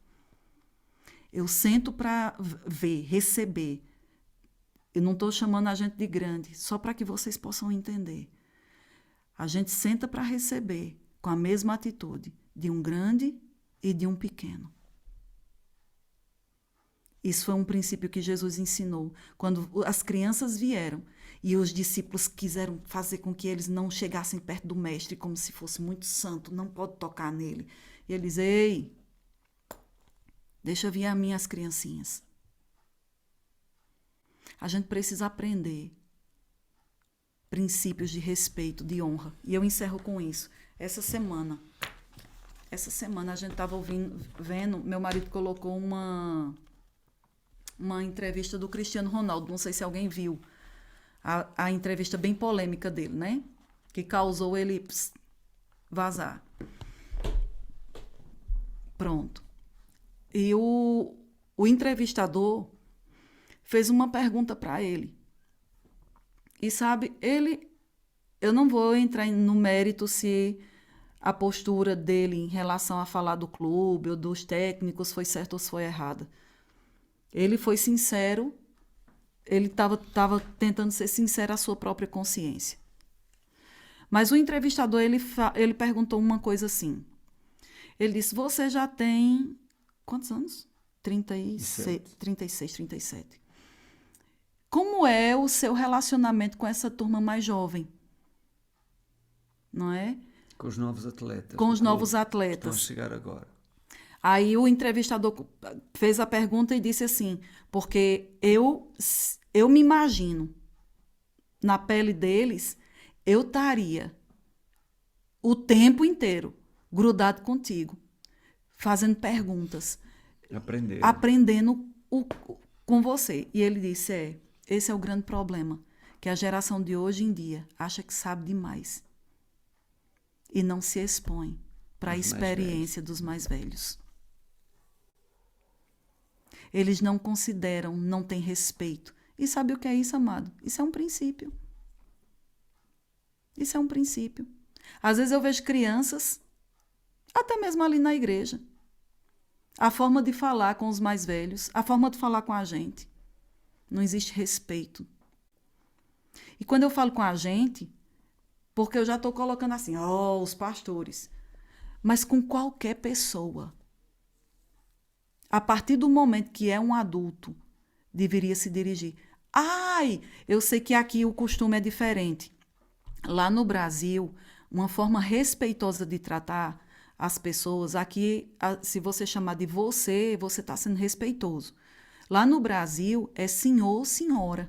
Eu sento para ver, receber. Eu não estou chamando a gente de grande, só para que vocês possam entender. A gente senta para receber com a mesma atitude de um grande e de um pequeno. Isso foi um princípio que Jesus ensinou. Quando as crianças vieram e os discípulos quiseram fazer com que eles não chegassem perto do mestre como se fosse muito santo, não pode tocar nele. E ele diz, ei, deixa vir a mim as criancinhas. A gente precisa aprender princípios de respeito, de honra. E eu encerro com isso. Essa semana a gente estava vendo, meu marido colocou uma entrevista do Cristiano Ronaldo, não sei se alguém viu, a entrevista bem polêmica dele, né? Que causou ele vazar. Pronto. E o entrevistador fez uma pergunta para ele. E sabe, eu não vou entrar no mérito se a postura dele em relação a falar do clube ou dos técnicos foi certa ou se foi errada. Ele foi sincero, ele estava tentando ser sincero à sua própria consciência. Mas o entrevistador, ele perguntou uma coisa assim. Ele disse, você já tem quantos anos? 36, 37. Como é o seu relacionamento com essa turma mais jovem? Não é? Com os novos atletas. Com os novos Estão a atletas. chegar agora. Aí o entrevistador fez a pergunta e disse assim, porque eu me imagino, na pele deles, eu estaria o tempo inteiro grudado contigo, fazendo perguntas, aprendendo com você. E ele disse, esse é o grande problema, que a geração de hoje em dia acha que sabe demais e não se expõe para a experiência dos mais velhos. Eles não consideram, não têm respeito. E sabe o que é isso, amado? Isso é um princípio. Isso é um princípio. Às vezes eu vejo crianças, até mesmo ali na igreja, a forma de falar com os mais velhos, a forma de falar com a gente. Não existe respeito. E quando eu falo com a gente, porque eu já estou colocando assim, os pastores, mas com qualquer pessoa. A partir do momento que é um adulto, deveria se dirigir. Eu sei que aqui o costume é diferente. Lá no Brasil, uma forma respeitosa de tratar as pessoas, aqui, se você chamar de você está sendo respeitoso. Lá no Brasil, é senhor, senhora.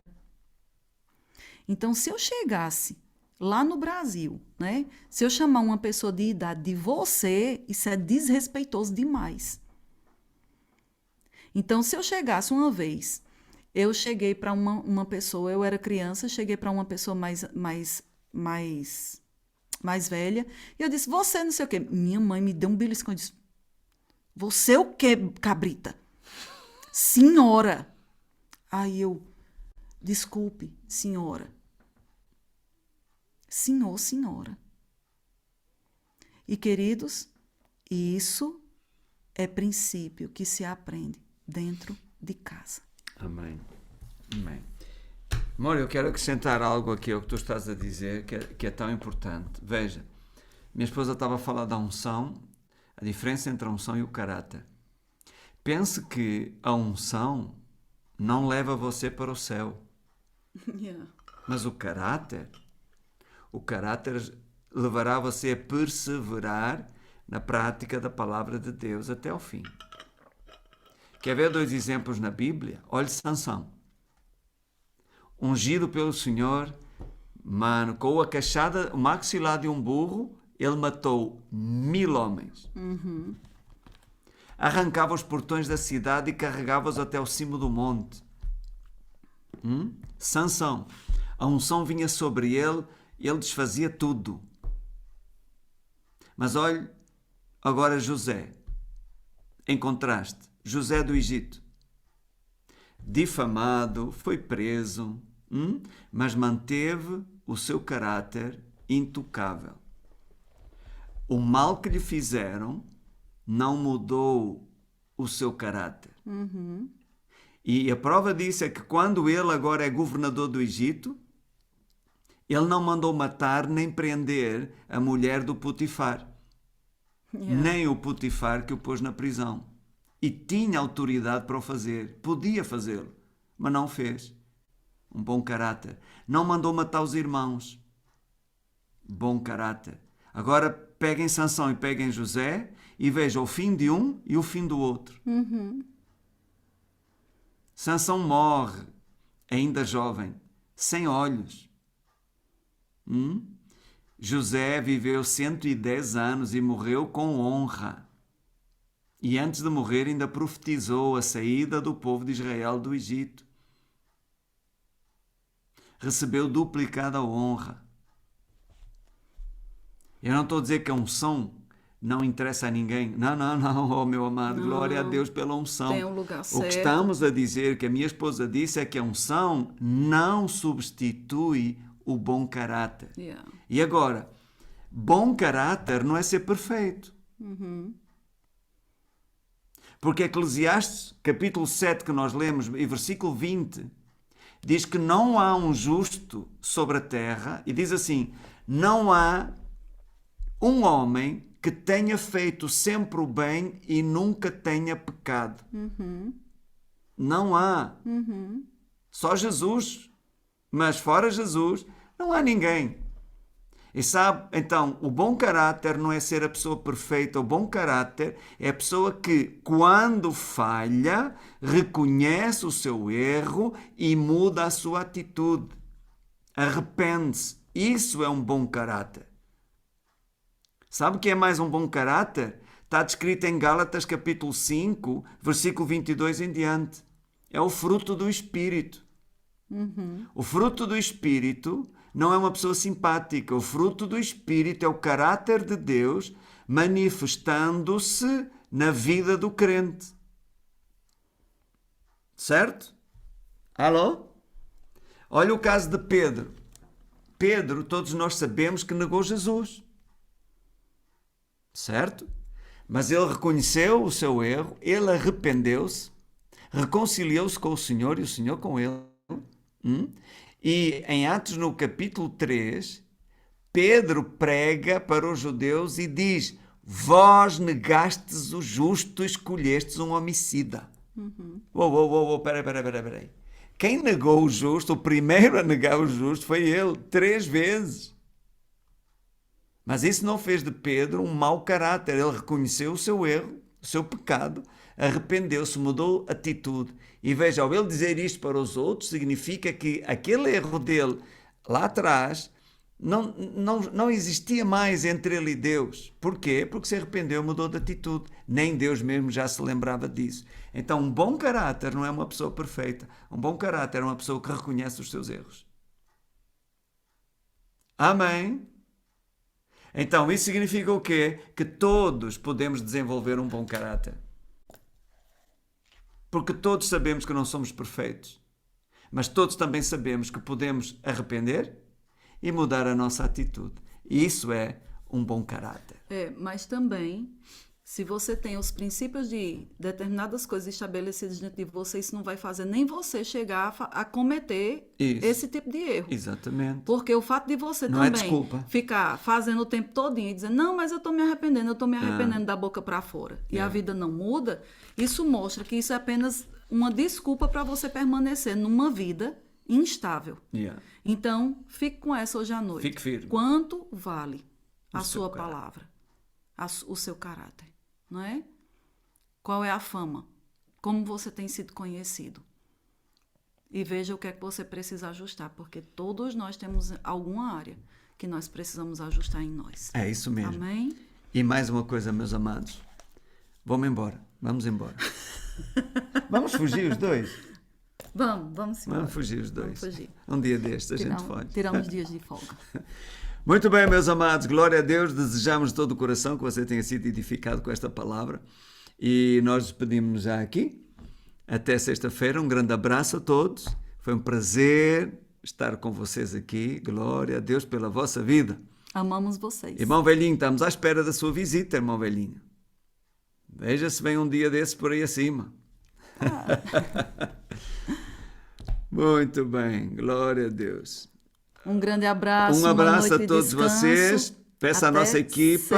Então, se eu chegasse lá no Brasil, né? Se eu chamar uma pessoa de idade de você, isso é desrespeitoso demais. Então, se eu chegasse uma vez, eu cheguei para uma pessoa, eu era criança, cheguei para uma pessoa mais velha, e eu disse, você não sei o quê. Minha mãe me deu um beliscão e disse, você o quê, cabrita? Senhora. Aí eu, desculpe, senhora. Senhor, senhora. E, queridos, isso é princípio que se aprende dentro de casa. Amém. Amém. Amor, eu quero acrescentar algo aqui ao que tu estás a dizer, que é tão importante. Veja, minha esposa estava a falar da unção, a diferença entre a unção e o caráter. Pense que a unção não leva você para o céu. Yeah. Mas o caráter levará você a perseverar na prática da palavra de Deus até ao fim. Quer ver 2 exemplos na Bíblia? Olhe Sansão. Ungido pelo Senhor, com a cachada, o maxilar de um burro, ele matou 1000 homens. Uhum. Arrancava os portões da cidade e carregava-os até o cimo do monte. Sansão. A unção vinha sobre ele e ele desfazia tudo. Mas olhe agora José. Em contraste, José do Egito. Difamado, foi preso, mas manteve o seu caráter intocável. O mal que lhe fizeram não mudou o seu caráter. Uhum. E a prova disso é que quando ele agora é governador do Egito, ele não mandou matar nem prender a mulher do Potifar. Yeah. Nem o Potifar que o pôs na prisão. E tinha autoridade para o fazer. Podia fazê-lo, mas não fez. Um bom caráter. Não mandou matar os irmãos. Bom caráter. Agora peguem Sansão e peguem José e vejam o fim de um e o fim do outro. Uhum. Sansão morre, ainda jovem, sem olhos. José viveu 110 anos e morreu com honra. E antes de morrer ainda profetizou a saída do povo de Israel do Egito. Recebeu duplicada honra. Eu não estou a dizer que a unção não interessa a ninguém. Não, oh meu amado, Não. glória a Deus pela unção. Tem um lugar O que certo. estamos a dizer, que a minha esposa disse, é que a unção não substitui o bom caráter. Yeah. E agora, bom caráter não é ser perfeito. Uhum. Porque Eclesiastes, capítulo 7, que nós lemos, e versículo 20, diz que não há um justo sobre a terra, e diz assim, não há um homem que tenha feito sempre o bem e nunca tenha pecado. Não há. Só Jesus. Mas fora Jesus, não há ninguém. E sabe, então, o bom caráter não é ser a pessoa perfeita. O bom caráter é a pessoa que, quando falha, reconhece o seu erro e muda a sua atitude. Arrepende-se. Isso é um bom caráter. Sabe o que é mais um bom caráter? Está descrito em Gálatas capítulo 5, versículo 22 em diante. É o fruto do Espírito. O fruto do Espírito não é uma pessoa simpática. O fruto do Espírito é o caráter de Deus manifestando-se na vida do crente. Certo? Alô? Olha o caso de Pedro. Pedro, todos nós sabemos que negou Jesus. Certo? Mas ele reconheceu o seu erro, ele arrependeu-se, reconciliou-se com o Senhor e o Senhor com ele. E em Atos, no capítulo 3, Pedro prega para os judeus e diz: vós negastes o justo, escolhestes um homicida. Peraí. Quem negou o justo, o primeiro a negar o justo foi ele, 3 vezes. Mas isso não fez de Pedro um mau caráter. Ele reconheceu o seu erro, o seu pecado, arrependeu-se, mudou atitude. E veja, ao ele dizer isto para os outros, significa que aquele erro dele lá atrás não existia mais entre ele e Deus. Porquê? Porque se arrependeu, mudou de atitude. Nem Deus mesmo já se lembrava disso. Então, um bom caráter não é uma pessoa perfeita. Um bom caráter é uma pessoa que reconhece os seus erros. Amém? Então, isso significa o quê? Que todos podemos desenvolver um bom caráter. Porque todos sabemos que não somos perfeitos. Mas todos também sabemos que podemos arrepender e mudar a nossa atitude. E isso é um bom caráter. Mas também, se você tem os princípios de determinadas coisas estabelecidas dentro de você, isso não vai fazer nem você chegar a cometer esse tipo de erro. Exatamente. Porque o fato de você não também ficar fazendo o tempo todinho e dizer, não, mas eu estou me arrependendo da boca para fora, e a vida não muda, isso mostra que isso é apenas uma desculpa para você permanecer numa vida instável. Então, fique com essa hoje à noite. Fique firme. Quanto vale a sua palavra, o seu caráter, não é? Qual é a fama? Como você tem sido conhecido? E veja o que é que você precisa ajustar, porque todos nós temos alguma área que nós precisamos ajustar em nós. É isso mesmo. Amém? E mais uma coisa, meus amados. Vamos embora. Vamos fugir os dois? Vamos embora. Vamos fugir os dois. Vamos fugir. Um dia destes a gente foge. Tirar uns dias de folga. Muito bem, meus amados. Glória a Deus. Desejamos de todo o coração que você tenha sido edificado com esta palavra. E nós despedimos-nos já aqui. Até sexta-feira. Um grande abraço a todos. Foi um prazer estar com vocês aqui. Glória a Deus pela vossa vida. Amamos vocês. Irmão velhinho, estamos à espera da sua visita, irmão velhinho. Veja se vem um dia desses por aí acima. Muito bem, glória a Deus. Um grande abraço. Um abraço a todos vocês. Peço à nossa equipa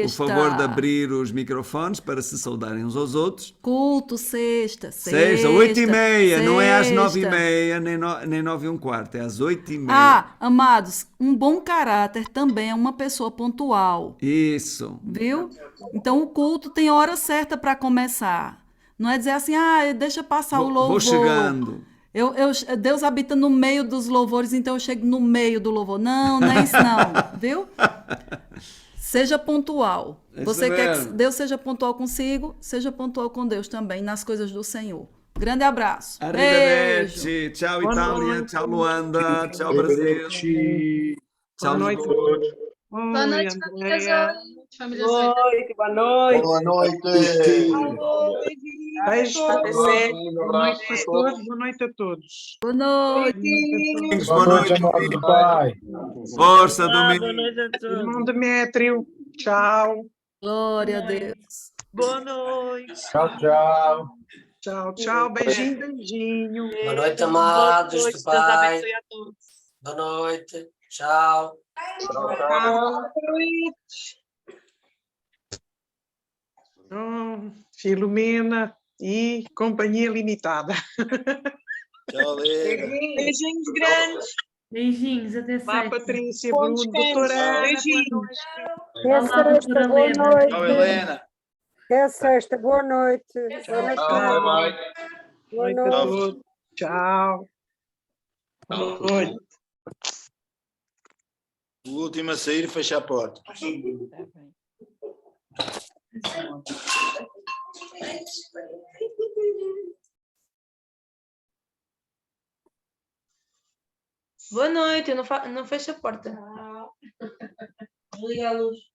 o favor de abrir os microfones para se saudarem uns aos outros. Culto, sexta, 8h30, não é às 9h30, nem 9h15, é às 8h30. Amados, um bom caráter também é uma pessoa pontual. Isso. Viu? Então o culto tem hora certa para começar. Não é dizer assim, deixa passar o louvor. Vou chegando. Deus habita no meio dos louvores, então eu chego no meio do louvor. Não é isso não, viu? Seja pontual. Você quer que Deus seja pontual consigo, seja pontual com Deus também, nas coisas do Senhor. Grande abraço. Arrivederci. Tchau, Itália. Tchau, Luanda. Tchau, Brasil. Boa noite a todos. Boa noite, família Zoe. Boa noite. Boa noite. Beijos para você. Boa noite, pastor. Boa noite a todos. Boa noite. Boa noite, amados do Pai. Força, Domingo. Irmão Demétrio. Tchau. Glória a Deus. Boa noite. Tchau, tchau. Tchau, tchau. Beijinho, beijinho. Boa noite, amados do Deus Pai. abençoe a todos. Boa noite. Tchau. Boa noite. Filomena e Companhia Limitada. Tchau, Helena. Beijinhos grandes. Beijinhos, até Vá, sexta. Patrícia, Bom Bruno, descanso. doutora Ana, Beijinhos. Olá, doutora Boa Helena. noite. Tchau, Helena. Até sexta. Boa noite. Tchau, Boa tchau. noite. Boa Noite a noite. todos. Tchau. Boa noite. O último a sair, fecha a porta. Boa noite, eu não fecho a porta. Liga a luz.